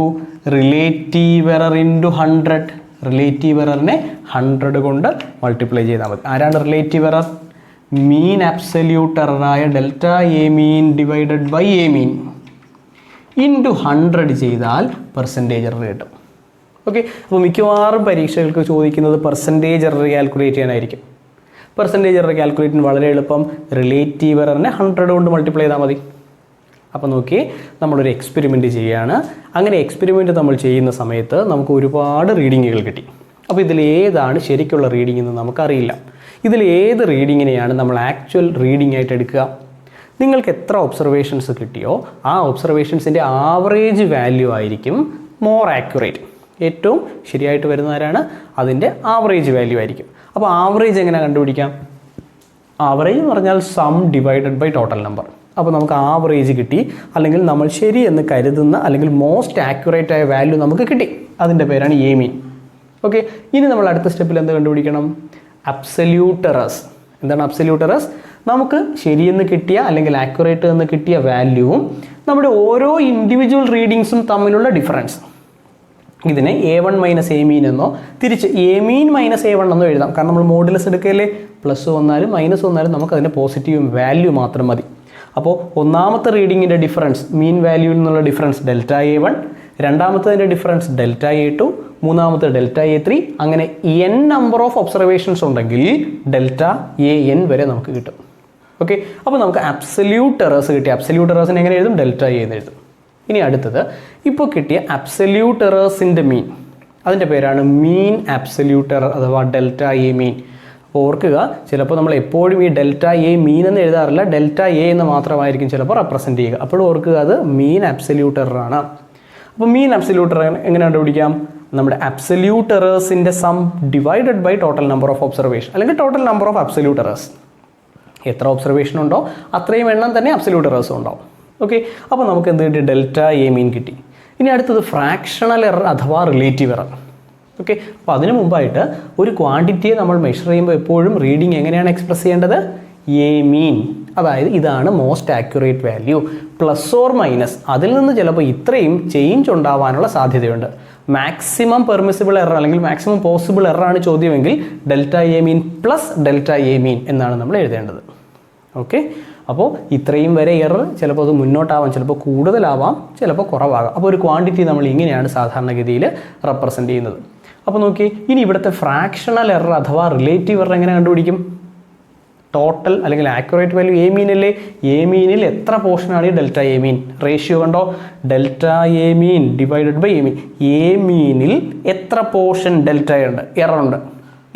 relative error into 100. Relative എററിനെ 100 കൊണ്ട് മൾട്ടിപ്ലൈ ചെയ്താൽ മതി. ആരാണ് റിലേറ്റീവ് എറർ? മീൻ അബ്സല്യൂട്ട് എററായ delta A mean divided by A mean into 100 ചെയ്താൽ പെർസെൻറ്റേജ് എറർ കിട്ടും. ഓക്കെ, അപ്പോൾ മിക്കവാറും പരീക്ഷകൾക്ക് ചോദിക്കുന്നത് പെർസെൻറ്റേജ് എറർ കാൽക്കുലേറ്റ് ചെയ്യാനായിരിക്കും. പെർസെൻറ്റേജ് എറർ കാൽക്കുലേറ്റിന് വളരെ എളുപ്പം, റിലേറ്റീവ് എററിനെ 100 കൊണ്ട് മൾട്ടിപ്ലൈ ചെയ്താൽ മതി. അപ്പോൾ നോക്കി, നമ്മളൊരു എക്സ്പെരിമെൻറ്റ് ചെയ്യുകയാണ്. അങ്ങനെ എക്സ്പെരിമെൻറ്റ് നമ്മൾ ചെയ്യുന്ന സമയത്ത് നമുക്ക് ഒരുപാട് റീഡിങ്ങുകൾ കിട്ടി. അപ്പോൾ ഇതിലേതാണ് ശരിക്കുള്ള റീഡിംഗ് എന്ന് നമുക്കറിയില്ല. ഇതിൽ ഏത് റീഡിങ്ങിനെയാണ് നമ്മൾ ആക്ച്വൽ റീഡിംഗ് ആയിട്ട് എടുക്കുക? നിങ്ങൾക്ക് എത്ര ഒബ്സർവേഷൻസ് കിട്ടിയോ ആ ഒബ്സർവേഷൻസിൻ്റെ ആവറേജ് വാല്യൂ ആയിരിക്കും മോർ ആക്യുറേറ്റ്. ഏറ്റവും ശരിയായിട്ട് വരുന്നവരാണ് അതിൻ്റെ ആവറേജ് വാല്യൂ ആയിരിക്കും. അപ്പോൾ ആവറേജ് എങ്ങനെ കണ്ടുപിടിക്കാം? ആവറേജ് എന്ന് പറഞ്ഞാൽ sum divided by total number. അപ്പോൾ നമുക്ക് ആവറേജ് കിട്ടി, അല്ലെങ്കിൽ നമ്മൾ ശരി എന്ന് കരുതുന്ന അല്ലെങ്കിൽ മോസ്റ്റ് ആക്യുറേറ്റ് ആയ വാല്യൂ നമുക്ക് കിട്ടി. അതിൻ്റെ പേരാണ് എ മീൻ. ഓക്കെ, ഇനി നമ്മൾ അടുത്ത സ്റ്റെപ്പിൽ എന്ത് കണ്ടുപിടിക്കണം? Absolute errors. എന്താണ് അബ്സല്യൂട്ട് എറേഴ്സ്? നമുക്ക് ശരിയെന്ന് കിട്ടിയ അല്ലെങ്കിൽ ആക്യുറേറ്റ് എന്ന് കിട്ടിയ വാല്യൂവും നമ്മുടെ ഓരോ ഇൻഡിവിജ്വൽ റീഡിങ്സും തമ്മിലുള്ള ഡിഫറൻസ്. ഇതിനെ A1 മൈനസ് എ മീൻ എന്നോ തിരിച്ച് എ മീൻ മൈനസ് A1 എന്നോ എഴുതാം. കാരണം നമ്മൾ മോഡുലസ് എടുക്കുകയല്ലേ, പ്ലസ് വന്നാലും മൈനസ് വന്നാലും നമുക്ക് അതിൻ്റെ പോസിറ്റീവ് വാല്യൂ മാത്രം മതി. അപ്പോൾ ഒന്നാമത്തെ റീഡിങ്ങിൻ്റെ ഡിഫറൻസ്, മീൻ വാല്യൂവിൽ നിന്നുള്ള ഡിഫറൻസ് ഡെൽറ്റ A1, രണ്ടാമത്തതിൻ്റെ ഡിഫറൻസ് ഡെൽറ്റ A2, മൂന്നാമത്തെ ഡെൽറ്റ A3, അങ്ങനെ n നമ്പർ ഓഫ് ഒബ്സർവേഷൻസ് ഉണ്ടെങ്കിൽ ഡെൽറ്റ AN വരെ നമുക്ക് കിട്ടും. ഓക്കെ, അപ്പോൾ നമുക്ക് അബ്സല്യൂട്ട് എറേഴ്സ് കിട്ടി. അബ്സല്യൂട്ട് എറേഴ്സിന് എങ്ങനെ എഴുതും? ഡെൽറ്റ A എന്ന് എഴുതും. ഇനി അടുത്തത്, ഇപ്പോൾ കിട്ടിയ അബ്സല്യൂട്ട് എറേഴ്സിൻ്റെ മീൻ, അതിൻ്റെ പേരാണ് മീൻ അബ്സല്യൂട്ട് എറർ അഥവാ ഡെൽറ്റ A മീൻ. അപ്പോൾ ഓർക്കുക, ചിലപ്പോൾ നമ്മൾ എപ്പോഴും ഈ ഡെൽറ്റ A മീൻ എന്ന് എഴുതാറില്ല, ഡെൽറ്റ A എന്ന് മാത്രമായിരിക്കും ചിലപ്പോൾ റെപ്രസെൻറ്റ് ചെയ്യുക. അപ്പോൾ ഓർക്കുക, അത് മീൻ അബ്സല്യൂട്ട് എററാണ്. അപ്പോൾ മീൻ അബ്സല്യൂട്ട് എറർ എങ്ങനെ കണ്ടുപിടിക്കാം? നമ്മുടെ അബ്സല്യൂട്ട് എറേഴ്സിൻ്റെ sum divided by total number of observation, അല്ലെങ്കിൽ total number of absolute errors. എത്ര ഒബ്സർവേഷൻ ഉണ്ടോ അത്രയും എണ്ണം തന്നെ അബ്സല്യൂട്ട് എറേഴ്സും ഉണ്ടാവും. ഓക്കെ, അപ്പോൾ നമുക്ക് എന്ത് കിട്ടി? ഡെൽറ്റ A മീൻ കിട്ടി. ഇനി അടുത്തത് ഫ്രാക്ഷണൽ എറർ അഥവാ റിലേറ്റീവ് എറർ. ഓക്കെ, അപ്പോൾ അതിനു മുമ്പായിട്ട് ഒരു ക്വാണ്ടിറ്റിയെ നമ്മൾ മെഷർ ചെയ്യുമ്പോൾ എപ്പോഴും റീഡിങ് എങ്ങനെയാണ് എക്സ്പ്രസ് ചെയ്യേണ്ടത്? A മീൻ, അതായത് ഇതാണ് most accurate value plus or minus അതിൽ നിന്ന് ചിലപ്പോൾ ഇത്രയും ചേഞ്ച് ഉണ്ടാവാനുള്ള സാധ്യതയുണ്ട്. മാക്സിമം പെർമിസിബിൾ എറർ അല്ലെങ്കിൽ മാക്സിമം പോസിബിൾ എററാണ് ചോദ്യമെങ്കിൽ delta A mean plus delta A mean എന്നാണ് നമ്മൾ എഴുതേണ്ടത്. ഓക്കെ, അപ്പോൾ ഇത്രയും വരെ എറർ ചിലപ്പോൾ അത് മുന്നോട്ടാവാം, ചിലപ്പോൾ കൂടുതലാവാം, ചിലപ്പോൾ കുറവാകാം. അപ്പോൾ ഒരു ക്വാണ്ടിറ്റി നമ്മൾ ഇങ്ങനെയാണ് സാധാരണഗതിയിൽ റെപ്രസെൻ്റ് ചെയ്യുന്നത്. അപ്പോൾ നോക്കി, ഇനി ഇവിടുത്തെ ഫ്രാക്ഷണൽ എറർ അഥവാ റിലേറ്റീവ് എറർ എങ്ങനെ കണ്ടുപിടിക്കും? ടോട്ടൽ അല്ലെങ്കിൽ ആക്യുറേറ്റ് വാല്യൂ എ മീൻ അല്ലേ? എ മീനിൽ എത്ര പോർഷനാണ് ഈ ഡെൽറ്റ എ മീൻ? റേഷ്യോ കണ്ടോ, delta A mean divided by A mean. A മീനിൽ എത്ര പോർഷൻ ഡെൽറ്റ ഉണ്ട്, എറർ ഉണ്ട്.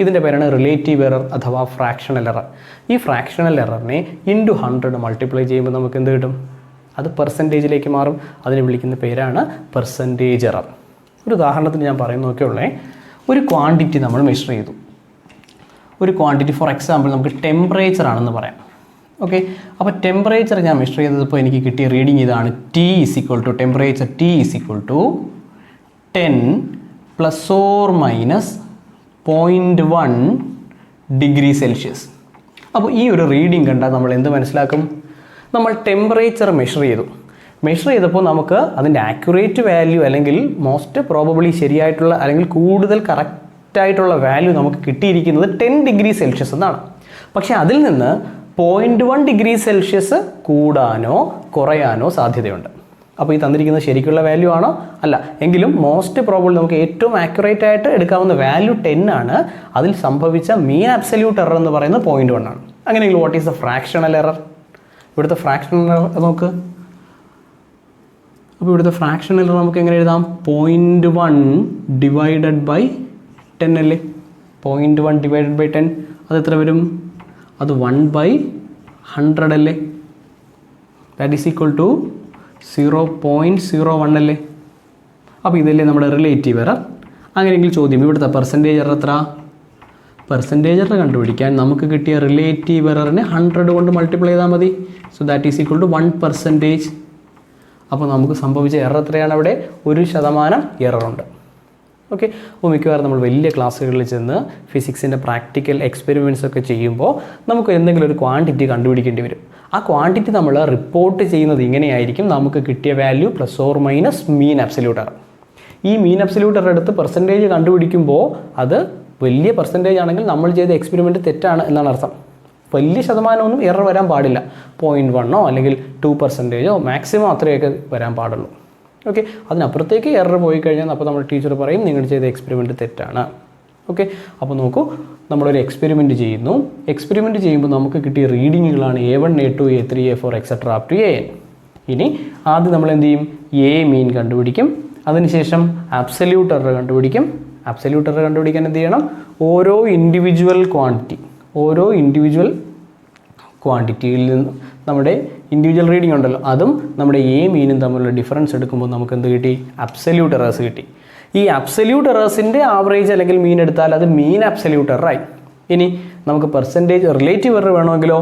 ഇതിൻ്റെ പേരാണ് റിലേറ്റീവ് എറർ അഥവാ ഫ്രാക്ഷണൽ എറർ. ഈ ഫ്രാക്ഷണൽ എററിനെ ഇൻറ്റു 100 മൾട്ടിപ്ലൈ ചെയ്യുമ്പോൾ നമുക്ക് എന്ത് കിട്ടും? അത് പെർസെൻറ്റേജിലേക്ക് മാറും. അതിനെ വിളിക്കുന്ന പേരാണ് പെർസെൻറ്റേജ് എറർ. ഒരു ഉദാഹരണത്തിന് ഞാൻ പറയുന്ന നോക്കിയുള്ളേ, ഒരു ക്വാണ്ടിറ്റി നമ്മൾ മെഷർ ചെയ്തു. ഒരു ക്വാണ്ടിറ്റി ഫോർ എക്സാമ്പിൾ നമുക്ക് ടെമ്പറേച്ചർ ആണെന്ന് പറയാം. ഓക്കെ, അപ്പോൾ ടെമ്പറേച്ചർ ഞാൻ മെഷർ ചെയ്തപ്പോൾ എനിക്ക് കിട്ടിയ റീഡിങ് ഇതാണ്. Temperature T = 10 ± 0.1 degree Celsius. അപ്പോൾ ഈ ഒരു റീഡിങ് കണ്ടാൽ നമ്മൾ എന്ത് മനസ്സിലാക്കും? നമ്മൾ ടെമ്പറേച്ചർ മെഷർ ചെയ്തപ്പോൾ നമുക്ക് അതിൻ്റെ ആക്യുറേറ്റ് വാല്യൂ അല്ലെങ്കിൽ മോസ്റ്റ് പ്രോബബിളി ശരിയായിട്ടുള്ള അല്ലെങ്കിൽ കൂടുതൽ കറക്റ്റായിട്ടുള്ള വാല്യൂ നമുക്ക് കിട്ടിയിരിക്കുന്നത് 10 ഡിഗ്രി സെൽഷ്യസ് എന്നാണ്. പക്ഷേ അതിൽ നിന്ന് 0.1 ഡിഗ്രി സെൽഷ്യസ് കൂടാനോ കുറയാനോ സാധ്യതയുണ്ട്. അപ്പോൾ ഈ തന്നിരിക്കുന്നത് ശരിക്കുള്ള വാല്യൂ ആണോ? അല്ല. എങ്കിലും മോസ്റ്റ് പ്രോബബിൾ നമുക്ക് ഏറ്റവും ആക്യുറേറ്റ് ആയിട്ട് എടുക്കാവുന്ന വാല്യൂ 10 ആണ്. അതിൽ സംഭവിച്ച മീൻ അബ്സല്യൂട്ട് എറർ എന്ന് പറയുന്നത് 0.1 ആണ്. അങ്ങനെയെങ്കിൽ what is the fractional error? ഇവിടുത്തെ ഫ്രാക്ഷണൽ എറർ നോക്ക്. അപ്പോൾ ഇവിടുത്തെ ഫ്രാക്ഷണൽ എറർ നമുക്ക് എങ്ങനെ എഴുതാം? 0.1 ഡിവൈഡഡ് ബൈ 10 അല്ലേ? 0.1 ഡിവൈഡഡ് ബൈ 10 അത് എത്ര വരും? അത് 1/100 അല്ലേ? ദാറ്റ് ഈസ് ഈക്വൽ ടു 0.01 അല്ലേ? അപ്പോൾ ഇതല്ലേ നമ്മുടെ റിലേറ്റീവ് എറർ. അങ്ങനെയെങ്കിൽ ചോദ്യം ഇവിടുത്തെ പെർസെൻറ്റേജ് എറർ എത്ര? പെർസെൻറ്റേജ് എറർ കണ്ടുപിടിക്കാൻ നമുക്ക് കിട്ടിയ റിലേറ്റീവ് എററിനെ 100 കൊണ്ട് മൾട്ടിപ്ലൈ ചെയ്താൽ മതി. So that is equal to 1%. അപ്പോൾ നമുക്ക് സംഭവിച്ച എറർ എത്രയാണ്? അവിടെ 1% എററുണ്ട്. ഓക്കെ, അപ്പോൾ മിക്കവാറും നമ്മൾ വലിയ ക്ലാസ്സുകളിൽ ചെന്ന് ഫിസിക്സിൻ്റെ പ്രാക്ടിക്കൽ എക്സ്പെരിമെൻറ്റ്സ് ഒക്കെ ചെയ്യുമ്പോൾ നമുക്ക് എന്തെങ്കിലും ഒരു ക്വാണ്ടിറ്റി കണ്ടുപിടിക്കേണ്ടി വരും. ആ ക്വാണ്ടിറ്റി നമ്മൾ റിപ്പോർട്ട് ചെയ്യുന്നത് ഇങ്ങനെയായിരിക്കും: നമുക്ക് കിട്ടിയ value plus or minus mean absolute error. ഈ മീൻ അബ്സല്യൂട്ട് എറർ എടുത്ത് പെർസെൻറ്റേജ് കണ്ടുപിടിക്കുമ്പോൾ അത് വലിയ പെർസെൻറ്റേജ് ആണെങ്കിൽ നമ്മൾ ചെയ്ത എക്സ്പെരിമെൻറ്റ് തെറ്റാണ് എന്നാണ് അർത്ഥം. വലിയ ശതമാനമൊന്നും എറർ വരാൻ പാടില്ല. 0.1 അല്ലെങ്കിൽ 2% മാക്സിമം അത്രയൊക്കെ വരാൻ പാടുള്ളൂ. ഓക്കെ, അതിനപ്പുറത്തേക്ക് എറർ പോയി കഴിഞ്ഞാൽ അപ്പോൾ നമ്മൾ ടീച്ചർ പറയും നിങ്ങൾ ചെയ്ത എക്സ്പെരിമെൻറ്റ് തെറ്റാണ്. ഓക്കെ, അപ്പോൾ നോക്കൂ, നമ്മളൊരു എക്സ്പെരിമെൻറ്റ് ചെയ്യുന്നു. എക്സ്പെരിമെൻറ്റ് ചെയ്യുമ്പോൾ നമുക്ക് കിട്ടിയ റീഡിങ്ങുകളാണ് A1, A2, A3, A4 etcetera up to AN. ഇനി ആദ്യം നമ്മൾ എന്ത് ചെയ്യും? എ മീൻ കണ്ടുപിടിക്കും. അതിനുശേഷം അബ്സല്യൂട്ട് എറർ കണ്ടുപിടിക്കും. അബ്സല്യൂട്ട് എറർ കണ്ടുപിടിക്കാൻ എന്ത് ചെയ്യണം? ഓരോ ഇൻഡിവിജ്വൽ ക്വാണ്ടിറ്റിയിൽ നിന്ന് നമ്മുടെ ഇൻഡിവിജ്വൽ റീഡിംഗ് ഉണ്ടല്ലോ, അതും നമ്മുടെ എ മീനും തമ്മിലുള്ള ഡിഫറൻസ് എടുക്കുമ്പോൾ നമുക്ക് എന്ത് കിട്ടി? അബ്സല്യൂട്ട് എറേഴ്സ് കിട്ടി. ഈ അബ്സല്യൂട്ട് എറേഴ്സിൻ്റെ ആവറേജ് അല്ലെങ്കിൽ മീൻ എടുത്താൽ അത് മീൻ അബ്സല്യൂട്ട് എററായി. ഇനി നമുക്ക് പെർസെൻറ്റേജ് റിലേറ്റീവ് എറർ വേണമെങ്കിലോ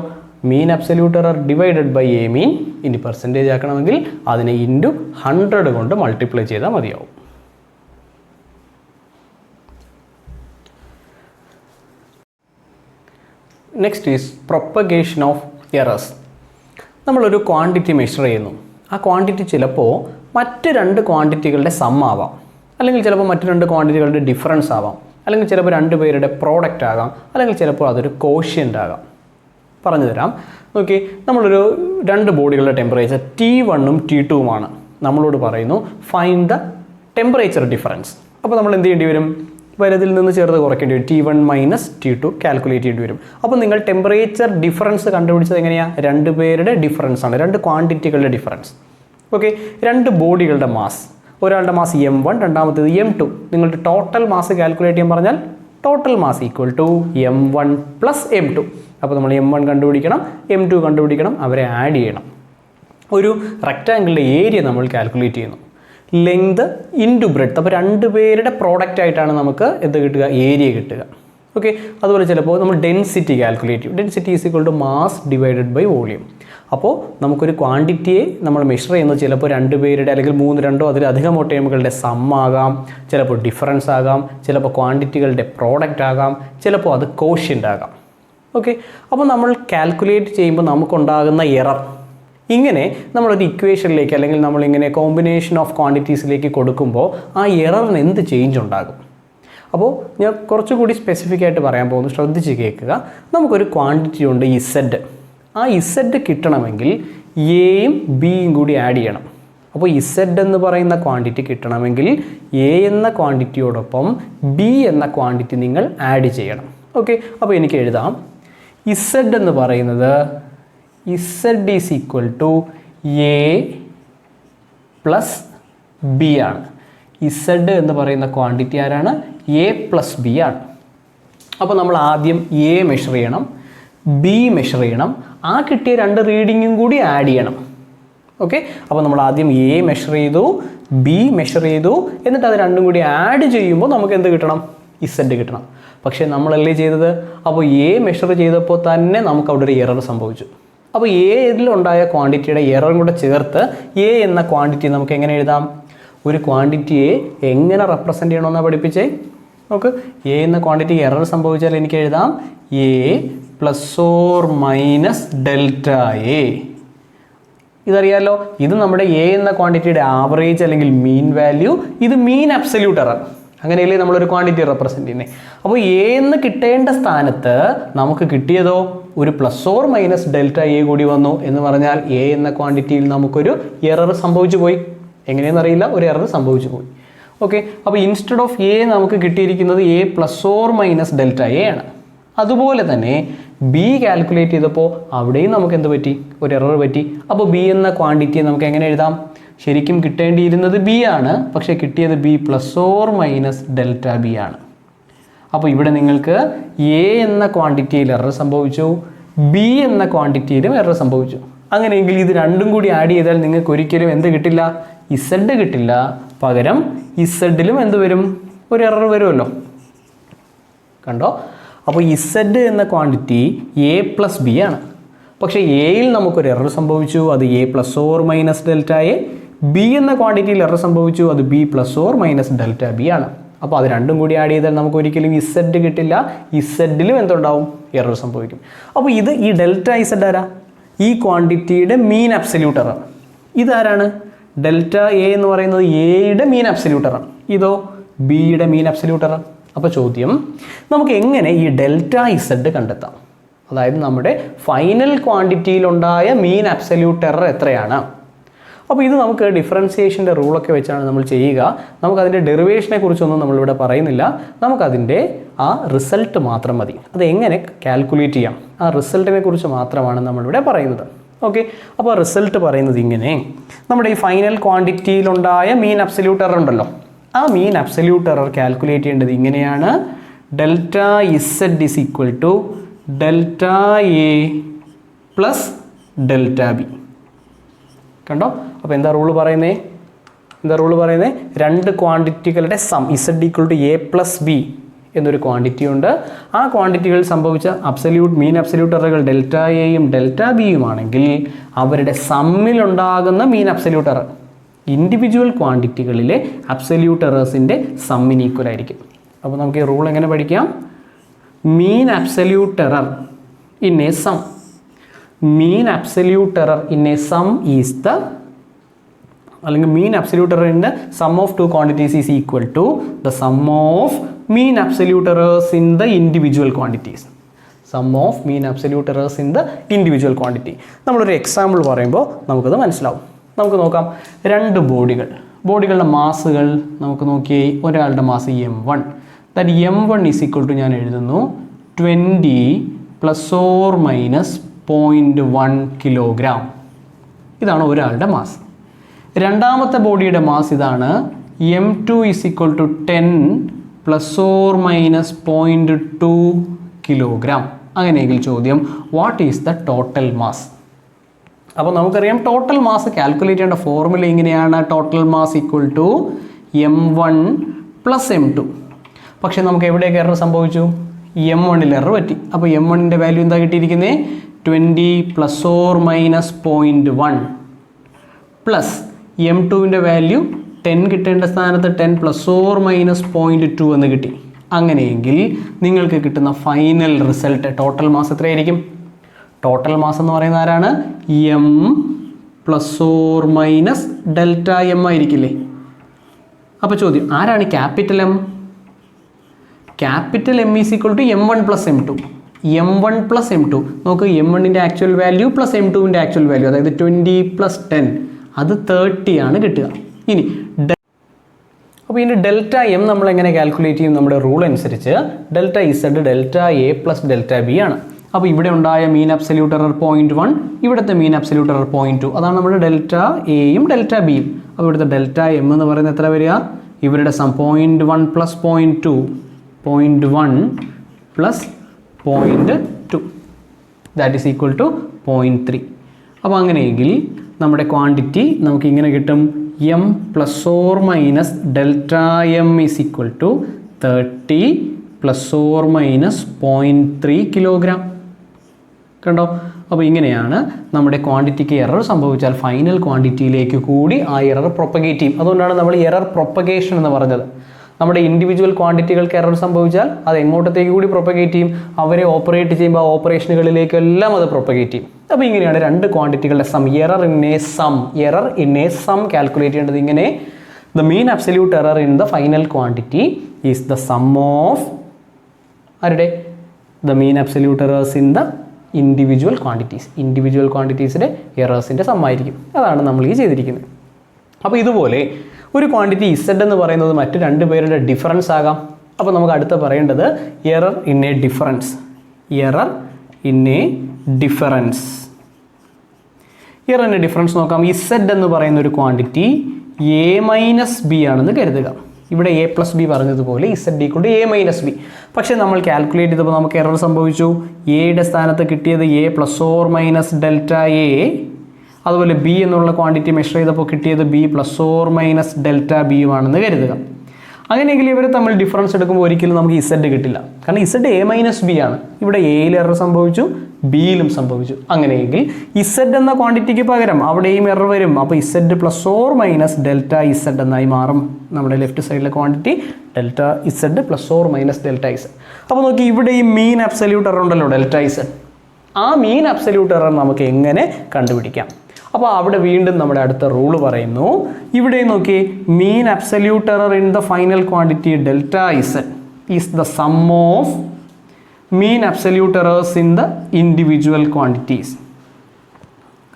mean absolute error divided by A mean. ഇനി പെർസെൻറ്റേജ് ആക്കണമെങ്കിൽ അതിനെ ഇൻറ്റു 100 കൊണ്ട് മൾട്ടിപ്ലൈ ചെയ്താൽ മതിയാവും. Next is propagation of errors. നമ്മളൊരു ക്വാണ്ടിറ്റി മെഷർ ചെയ്യുന്നു. ആ ക്വാണ്ടിറ്റി ചിലപ്പോൾ മറ്റ് 2 ക്വാണ്ടിറ്റികളുടെ സം ആവാം, അല്ലെങ്കിൽ ചിലപ്പോൾ മറ്റ് 2 ക്വാണ്ടിറ്റികളുടെ ഡിഫറൻസ് ആവാം, അല്ലെങ്കിൽ ചിലപ്പോൾ 2 പേരുടെ പ്രോഡക്റ്റ് ആകാം, അല്ലെങ്കിൽ ചിലപ്പോൾ അതൊരു കോഷ്യൻ്റ് ആകാം. പറഞ്ഞു തരാം. നോക്കി, നമ്മളൊരു 2 ബോഡികളുടെ ടെമ്പറേച്ചർ T1ഉം T2ഉമാണ്. നമ്മളോട് പറയുന്നു ഫൈൻഡ് ദ ടെമ്പറേച്ചർ ഡിഫറൻസ്. അപ്പോൾ നമ്മൾ എന്ത് ചെയ്യേണ്ടി വരും? വലുതിൽ നിന്ന് ചെറുത് കുറയ്ക്കേണ്ടി വരും. T1 മൈനസ് T2 കാൽക്കുലേറ്റ് ചെയ്യേണ്ടി വരും. അപ്പോൾ നിങ്ങൾ ടെമ്പറേച്ചർ ഡിഫറൻസ് കണ്ടുപിടിച്ചത് എങ്ങനെയാണ്? 2 പേരുടെ ഡിഫറൻസ് ആണ്, 2 ക്വാണ്ടിറ്റികളുടെ ഡിഫറൻസ്. ഓക്കെ, 2 ബോഡികളുടെ മാസ്, ഒരാളുടെ മാസ് M1, രണ്ടാമത്തേത് M2. നിങ്ങളുടെ ടോട്ടൽ മാസ് കാൽക്കുലേറ്റ് ചെയ്യാൻ പറഞ്ഞാൽ total mass equal to M1 plus M2. അപ്പോൾ നമ്മൾ M1 കണ്ടുപിടിക്കണം, M2 കണ്ടുപിടിക്കണം, അവരെ ആഡ് ചെയ്യണം. ഒരു റെക്റ്റാങ്കിളിൻ്റെ ഏരിയ നമ്മൾ കാൽക്കുലേറ്റ് ചെയ്യുന്നു. Length into breadth. അപ്പോൾ 2 പേരുടെ പ്രോഡക്റ്റ് ആയിട്ടാണ് നമുക്ക് എന്ത് കിട്ടുക? ഏരിയ കിട്ടുക. ഓക്കെ, അതുപോലെ ചിലപ്പോൾ നമ്മൾ ഡെൻസിറ്റി കാൽക്കുലേറ്റ് ചെയ്യും. Density is equal to mass divided by volume. അപ്പോൾ നമുക്കൊരു ക്വാണ്ടിറ്റിയെ നമ്മൾ മെഷർ ചെയ്യുന്നത് ചിലപ്പോൾ 2 പേരുടെ അല്ലെങ്കിൽ 3, 2 അതിലധികമോ ടേമുകളുടെ സം ആകാം, ചിലപ്പോൾ ഡിഫറൻസ് ആകാം, ചിലപ്പോൾ ക്വാണ്ടിറ്റികളുടെ പ്രോഡക്റ്റ് ആകാം, ചിലപ്പോൾ അത് കോഷ്യൻ്റ് ആകാം. ഓക്കെ, അപ്പോൾ നമ്മൾ കാൽക്കുലേറ്റ് ചെയ്യുമ്പോൾ നമുക്കുണ്ടാകുന്ന എറർ ഇങ്ങനെ നമ്മളൊരു ഇക്വേഷനിലേക്ക് അല്ലെങ്കിൽ നമ്മളിങ്ങനെ കോമ്പിനേഷൻ ഓഫ് ക്വാണ്ടിറ്റീസിലേക്ക് കൊടുക്കുമ്പോൾ ആ എററിന് എന്ത് ചേഞ്ച് ഉണ്ടാകും? അപ്പോൾ ഞാൻ കുറച്ചുകൂടി സ്പെസിഫിക് ആയിട്ട് പറയാൻ പോകുന്നു, ശ്രദ്ധിച്ച് കേൾക്കുക. നമുക്കൊരു ക്വാണ്ടിറ്റി ഉണ്ട് ഇസഡ്. ആ ഇസഡ് കിട്ടണമെങ്കിൽ എയും ബിയും കൂടി ആഡ് ചെയ്യണം. അപ്പോൾ ഇസഡ് എന്ന് പറയുന്ന ക്വാണ്ടിറ്റി കിട്ടണമെങ്കിൽ എ എന്ന ക്വാണ്ടിറ്റിയോടൊപ്പം ബി എന്ന ക്വാണ്ടിറ്റി നിങ്ങൾ ആഡ് ചെയ്യണം. ഓക്കെ, അപ്പോൾ എനിക്ക് എഴുതാം ഇസഡ് എന്ന് പറയുന്നത് Z is equal to A plus B ആണ്. ഇസഡ് എന്ന് പറയുന്ന ക്വാണ്ടിറ്റി ആരാണ്? എ പ്ലസ് ബി ആണ്. അപ്പോൾ നമ്മൾ ആദ്യം എ മെഷർ ചെയ്യണം, ബി മെഷർ ചെയ്യണം, ആ കിട്ടിയ 2 റീഡിങ്ങും കൂടി ആഡ് ചെയ്യണം. ഓക്കെ, അപ്പോൾ നമ്മൾ ആദ്യം എ മെഷർ ചെയ്തു, ബി മെഷർ ചെയ്തു, എന്നിട്ട് അത് രണ്ടും കൂടി ആഡ് ചെയ്യുമ്പോൾ നമുക്ക് എന്ത് കിട്ടണം? ഇസഡ് കിട്ടണം. പക്ഷേ നമ്മളല്ലേ ചെയ്തത്? അപ്പോൾ എ മെഷർ ചെയ്തപ്പോൾ തന്നെ നമുക്ക് അവിടെ ഒരു എറർ സംഭവിച്ചു. അപ്പോൾ എയിലുണ്ടായ ക്വാണ്ടിറ്റിയുടെ എററും കൂടെ ചേർത്ത് എ എന്ന ക്വാണ്ടിറ്റി നമുക്ക് എങ്ങനെ എഴുതാം? ഒരു ക്വാണ്ടിറ്റിയെ എങ്ങനെ റെപ്രസെൻ്റ് ചെയ്യണമെന്നാണ് പഠിപ്പിച്ചേ. നമുക്ക് എ എന്ന ക്വാണ്ടിറ്റി എറർ സംഭവിച്ചാൽ എനിക്ക് എഴുതാം A plus or minus delta A. ഇതറിയാലോ, ഇത് നമ്മുടെ എ എന്ന ക്വാണ്ടിറ്റിയുടെ ആവറേജ് അല്ലെങ്കിൽ മീൻ വാല്യൂ, ഇത് മീൻ അബ്സല്യൂട്ട് എറർ. അങ്ങനെയല്ലേ നമ്മളൊരു ക്വാണ്ടിറ്റി റെപ്രസെൻ്റ് ചെയ്യുന്നത്. അപ്പോൾ എ എന്ന് കിട്ടേണ്ട സ്ഥാനത്ത് നമുക്ക് കിട്ടിയതോ ഒരു plus or minus delta A കൂടി വന്നു എന്ന് പറഞ്ഞാൽ എ എന്ന ക്വാണ്ടിറ്റിയിൽ നമുക്കൊരു എറർ സംഭവിച്ചു പോയി. എങ്ങനെയെന്നറിയില്ല, ഒരു എറർ സംഭവിച്ചു പോയി. ഓക്കെ, അപ്പോൾ ഇൻസ്റ്റെഡ് ഓഫ് എ നമുക്ക് കിട്ടിയിരിക്കുന്നത് A plus or minus delta A ആണ്. അതുപോലെ തന്നെ ബി കാൽക്കുലേറ്റ് ചെയ്തപ്പോൾ അവിടെയും നമുക്ക് എന്ത് പറ്റി? ഒരു എറർ പറ്റി. അപ്പോൾ ബി എന്ന ക്വാണ്ടിറ്റിയെ നമുക്ക് എങ്ങനെ എഴുതാം? ശരിക്കും കിട്ടേണ്ടിയിരുന്നത് ബി ആണ്, പക്ഷേ കിട്ടിയത് B plus or minus delta B ആണ്. അപ്പോൾ ഇവിടെ നിങ്ങൾക്ക് എ എന്ന ക്വാണ്ടിറ്റിയിൽ എറർ സംഭവിച്ചു, ബി എന്ന ക്വാണ്ടിറ്റിയിലും എറർ സംഭവിച്ചു. അങ്ങനെയെങ്കിൽ ഇത് രണ്ടും കൂടി ആഡ് ചെയ്താൽ നിങ്ങൾക്ക് ഒരിക്കലും എന്ത് കിട്ടില്ല? ഇസഡ് കിട്ടില്ല. പകരം ഇസഡിലും എന്ത് വരും? ഒരു എറർ വരുമല്ലോ. കണ്ടോ? അപ്പോൾ ഇസഡ് എന്ന ക്വാണ്ടിറ്റി എ പ്ലസ് ബി ആണ്. പക്ഷേ എയിൽ നമുക്കൊരു എറർ സംഭവിച്ചു, അത് A plus or minus delta A. B എന്ന ക്വാണ്ടിറ്റിയിൽ എറർ സംഭവിച്ചു, അത് B plus or minus delta B ആണ്. അപ്പോൾ അത് രണ്ടും കൂടി ആഡ് ചെയ്താൽ നമുക്ക് ഒരിക്കലും ഇസഡ് കിട്ടില്ല. ഇസഡിലും എന്തുണ്ടാവും? എറർ സംഭവിക്കും. അപ്പോൾ ഈ ഡെൽറ്റ ഇസഡ് ആരാ? ഈ ക്വാണ്ടിറ്റിയുടെ മീൻ അബ്സല്യൂട്ട് എറർ. ഇതാരാണ്? ഡെൽറ്റ എ എന്ന് പറയുന്നത് എയുടെ മീൻ അബ്സല്യൂട്ട് എറർ. ഇതോ ബിയുടെ മീൻ അബ്സല്യൂട്ട് എറർ. അപ്പോൾ ചോദ്യം, നമുക്ക് എങ്ങനെ ഈ ഡെൽറ്റ ഇസഡ് കണ്ടെത്താം? അതായത് നമ്മുടെ ഫൈനൽ ക്വാണ്ടിറ്റിയിലുണ്ടായ മീൻ അബ്സല്യൂട്ട് എറർ എത്രയാണ്? അപ്പോൾ ഇത് നമുക്ക് ഡിഫറൻസിയേഷൻ്റെ റൂളൊക്കെ വെച്ചാണ് നമ്മൾ ചെയ്യുക. നമുക്കതിൻ്റെ ഡെറിവേഷനെ കുറിച്ചൊന്നും നമ്മളിവിടെ പറയുന്നില്ല. നമുക്കതിൻ്റെ ആ റിസൾട്ട് മാത്രം മതി. അത് എങ്ങനെ കാൽക്കുലേറ്റ് ചെയ്യാം, ആ റിസൾട്ടിനെ കുറിച്ച് മാത്രമാണ് നമ്മളിവിടെ പറയുന്നത്. ഓക്കെ, അപ്പോൾ റിസൾട്ട് പറയുന്നത് ഇങ്ങനെ. നമ്മുടെ ഈ ഫൈനൽ ക്വാണ്ടിറ്റിയിലുണ്ടായ മീൻ അബ്സല്യൂട്ട് എറർ ഉണ്ടല്ലോ, ആ മീൻ അബ്സല്യൂട്ട് എറർ കാൽക്കുലേറ്റ് ചെയ്യേണ്ടത് ഇങ്ങനെയാണ്. Delta Z is equal to delta A plus delta B. കണ്ടോ? അപ്പോൾ എന്താ റൂള് പറയുന്നത്? രണ്ട് ക്വാണ്ടിറ്റികളുടെ sum Z equal to A plus B എന്നൊരു ക്വാണ്ടിറ്റി ഉണ്ട്. ആ ക്വാണ്ടിറ്റികൾ സംഭവിച്ച മീൻ അബ്സല്യൂട്ട് എററുകൾ ഡെൽറ്റ എയും ഡെൽറ്റ ബിയും ആണെങ്കിൽ അവരുടെ സമ്മിലുണ്ടാകുന്ന മീൻ അബ്സല്യൂട്ട് എറർ ഇൻഡിവിജ്വൽ ക്വാണ്ടിറ്റികളിലെ അബ്സല്യൂട്ട് എറേഴ്സിൻ്റെ സമ്മിന് ഈക്വൽ ആയിരിക്കും. അപ്പോൾ നമുക്ക് ഈ റൂൾ എങ്ങനെ പഠിക്കാം? Mean absolute error in a sum. Mean absolute error in a sum is the, അല്ലെങ്കിൽ mean absolute error in the sum of two quantities is equal to the sum of mean absolute errors in the individual quantities. Sum of mean absolute errors in the individual quantity. നമ്മളൊരു example പറയുമ്പോൾ നമുക്കത് മനസ്സിലാവും. നമുക്ക് നോക്കാം. രണ്ട് ബോഡികളുടെ മാസുകൾ നമുക്ക് നോക്കി. ഒരാളുടെ mass m1. That m1 is equal to ഞാൻ എഴുതുന്നു 20 പ്ലസ് ഓർ മൈനസ് 0.1 കിലോഗ്രാം. ഇതാണ് ഒരാളുടെ മാസ്. രണ്ടാമത്തെ ബോഡിയുടെ മാസ് ഇതാണ്. m2 is equal to 10 plus or minus 0.2 kilogram. അങ്ങനെയെങ്കിൽ ചോദ്യം, what is the total mass? അപ്പോൾ നമുക്കറിയാം ടോട്ടൽ മാസ് കാൽക്കുലേറ്റ് ചെയ്യേണ്ട ഫോർമുല ഇങ്ങനെയാണ്. Total mass equal to m1 plus m2. പക്ഷേ നമുക്ക് എവിടെയൊക്കെ എറർ സംഭവിച്ചു? m1ൽ എറർ പറ്റി. അപ്പോൾ m1ൻ്റെ വാല്യൂ എന്താ കിട്ടിയിരിക്കുന്നത്? 20 പ്ലസ് ഓർ മൈനസ് 0.1 പ്ലസ് m2ൻ്റെ വാല്യൂ 10 കിട്ടേണ്ട സ്ഥാനത്ത് 10 പ്ലസ് ഓർ മൈനസ് 0.2 എന്ന് കിട്ടി. അങ്ങനെയെങ്കിൽ നിങ്ങൾക്ക് കിട്ടുന്ന ഫൈനൽ റിസൾട്ട് ടോട്ടൽ മാസ് എത്രയായിരിക്കും? ടോട്ടൽ മാസ് എന്ന് പറയുന്നത് ആരാണ്? m plus or minus delta M ആയിരിക്കില്ലേ? അപ്പോൾ ചോദ്യം, ആരാണ് capital M? Capital M is equal to M1 plus M2. M1 plus M2 നോക്ക്, M1ൻ്റെ ആക്ച്വൽ വാല്യൂ പ്ലസ് M2ൻ്റെ ആക്ച്വൽ വാല്യൂ, അതായത് 20 പ്ലസ് 10 അത് 30 ആണ് കിട്ടുക. ഇനി അപ്പോൾ ഇതിൻ്റെ ഡെൽറ്റ എം നമ്മൾ എങ്ങനെ കാൽക്കുലേറ്റ് ചെയ്യും? നമ്മുടെ റൂൾ അനുസരിച്ച് delta Z delta A plus delta B ആണ്. അപ്പോൾ ഇവിടെ ഉണ്ടായ മീൻ അബ്സല്യൂട്ട് എറർ 0.1, ഇവിടുത്തെ മീൻ അബ്സല്യൂട്ട് എറർ 0.2, അതാണ് നമ്മുടെ ഡെൽറ്റ എയും ഡെൽറ്റ ബിയും. അപ്പോൾ ഇവിടുത്തെ ഡെൽറ്റ എം എന്ന് പറയുന്നത് എത്ര വരിക? ഇവരുടെ sum 0.1 plus 0.2, 0.1 plus 0.2, that is equal to 0.3. അപ്പോൾ അങ്ങനെയെങ്കിൽ നമ്മുടെ ക്വാണ്ടിറ്റി നമുക്ക് ഇങ്ങനെ കിട്ടും, M plus or minus delta M is equal to 30 plus or minus 0.3 kilogram. കണ്ടോ? അപ്പോൾ ഇങ്ങനെയാണ് നമ്മുടെ ക്വാണ്ടിറ്റിക്ക് എറർ സംഭവിച്ചാൽ ഫൈനൽ ക്വാണ്ടിറ്റിയിലേക്ക് കൂടി ആ എറർ പ്രൊപ്പഗേറ്റ് ചെയ്യും. അതുകൊണ്ടാണ് നമ്മൾ എറർ പ്രൊപ്പഗേഷൻ എന്ന് പറഞ്ഞത്. നമ്മുടെ ഇൻഡിവിജ്വൽ ക്വാണ്ടിറ്റികൾക്ക് എറർ സംഭവിച്ചാൽ അത് എങ്ങോട്ടത്തേക്ക് കൂടി പ്രൊപ്പഗേറ്റ് ചെയ്യും? അവരെ ഓപ്പറേറ്റ് ചെയ്യുമ്പോൾ ആ ഓപ്പറേഷനുകളിലേക്കെല്ലാം അത് പ്രൊപ്പഗേറ്റ് ചെയ്യും. അപ്പോൾ ഇങ്ങനെയാണ് രണ്ട് ക്വാണ്ടിറ്റികളുടെ sum, error in a sum calculate ചെയ്യേണ്ടത്. ഇങ്ങനെ the mean absolute error in the final quantity is the sum of ആരുടെ? The mean absolute errors in the individual ക്വാണ്ടിറ്റീസിൻ്റെ എറേഴ്സിൻ്റെ സം ആയിരിക്കും. അതാണ് നമ്മൾ ഈ ചെയ്തിരിക്കുന്നത്. അപ്പോൾ ഇതുപോലെ ഒരു ക്വാണ്ടിറ്റി ഇസഡ് എന്ന് പറയുന്നത് മറ്റ് രണ്ട് പേരുടെ ഡിഫറൻസ് ആകാം. അപ്പോൾ നമുക്ക് അടുത്ത പറയേണ്ടത് error in A difference. Error in A difference നോക്കാം. ഇസഡ് എന്ന് പറയുന്ന ഒരു ക്വാണ്ടിറ്റി എ മൈനസ് ബി ആണെന്ന് കരുതുക. ഇവിടെ എ പ്ലസ് ബി പറഞ്ഞതുപോലെ Z equal to A minus B. പക്ഷേ നമ്മൾ കാൽക്കുലേറ്റ് ചെയ്തപ്പോൾ നമുക്ക് എറർ സംഭവിച്ചു. എയുടെ സ്ഥാനത്ത് കിട്ടിയത് A plus or minus delta A, അതുപോലെ ബി എന്നുള്ള ക്വാണ്ടിറ്റി മെഷർ ചെയ്തപ്പോൾ കിട്ടിയത് B plus or minus delta ബിയുമാണെന്ന് കരുതുക. അങ്ങനെയെങ്കിൽ ഇവർ തമ്മിൽ ഡിഫറൻസ് എടുക്കുമ്പോൾ ഒരിക്കലും നമുക്ക് ഇസഡ് കിട്ടില്ല. കാരണം ഇസഡ് എ മൈനസ് ബി ആണ്. ഇവിടെ എയിൽ എറർ സംഭവിച്ചു, ബിയിലും സംഭവിച്ചു. അങ്ങനെയെങ്കിൽ ഇസഡ് എന്ന ക്വാണ്ടിറ്റിക്ക് പകരം അവിടെയും എറർ വരും. അപ്പോൾ Z plus or minus delta Z എന്നായി മാറും. നമ്മുടെ ലെഫ്റ്റ് സൈഡിലെ quantity delta Z plus or minus delta Z. അപ്പോൾ നോക്കി, ഇവിടെ ഈ മീൻ അബ്സല്യൂട്ട് എറർ ഉണ്ടല്ലോ ഡെൽറ്റ ഇസഡ്, ആ മീൻ അബ്സല്യൂട്ട് എറർ നമുക്ക് എങ്ങനെ കണ്ടുപിടിക്കാം? അപ്പോൾ അവിടെ വീണ്ടും നമ്മുടെ അടുത്ത റൂള് പറയുന്നു. ഇവിടെ നോക്കി, മീൻ absolute error in the final quantity delta Z is the sum of mean absolute errors in the individual quantities.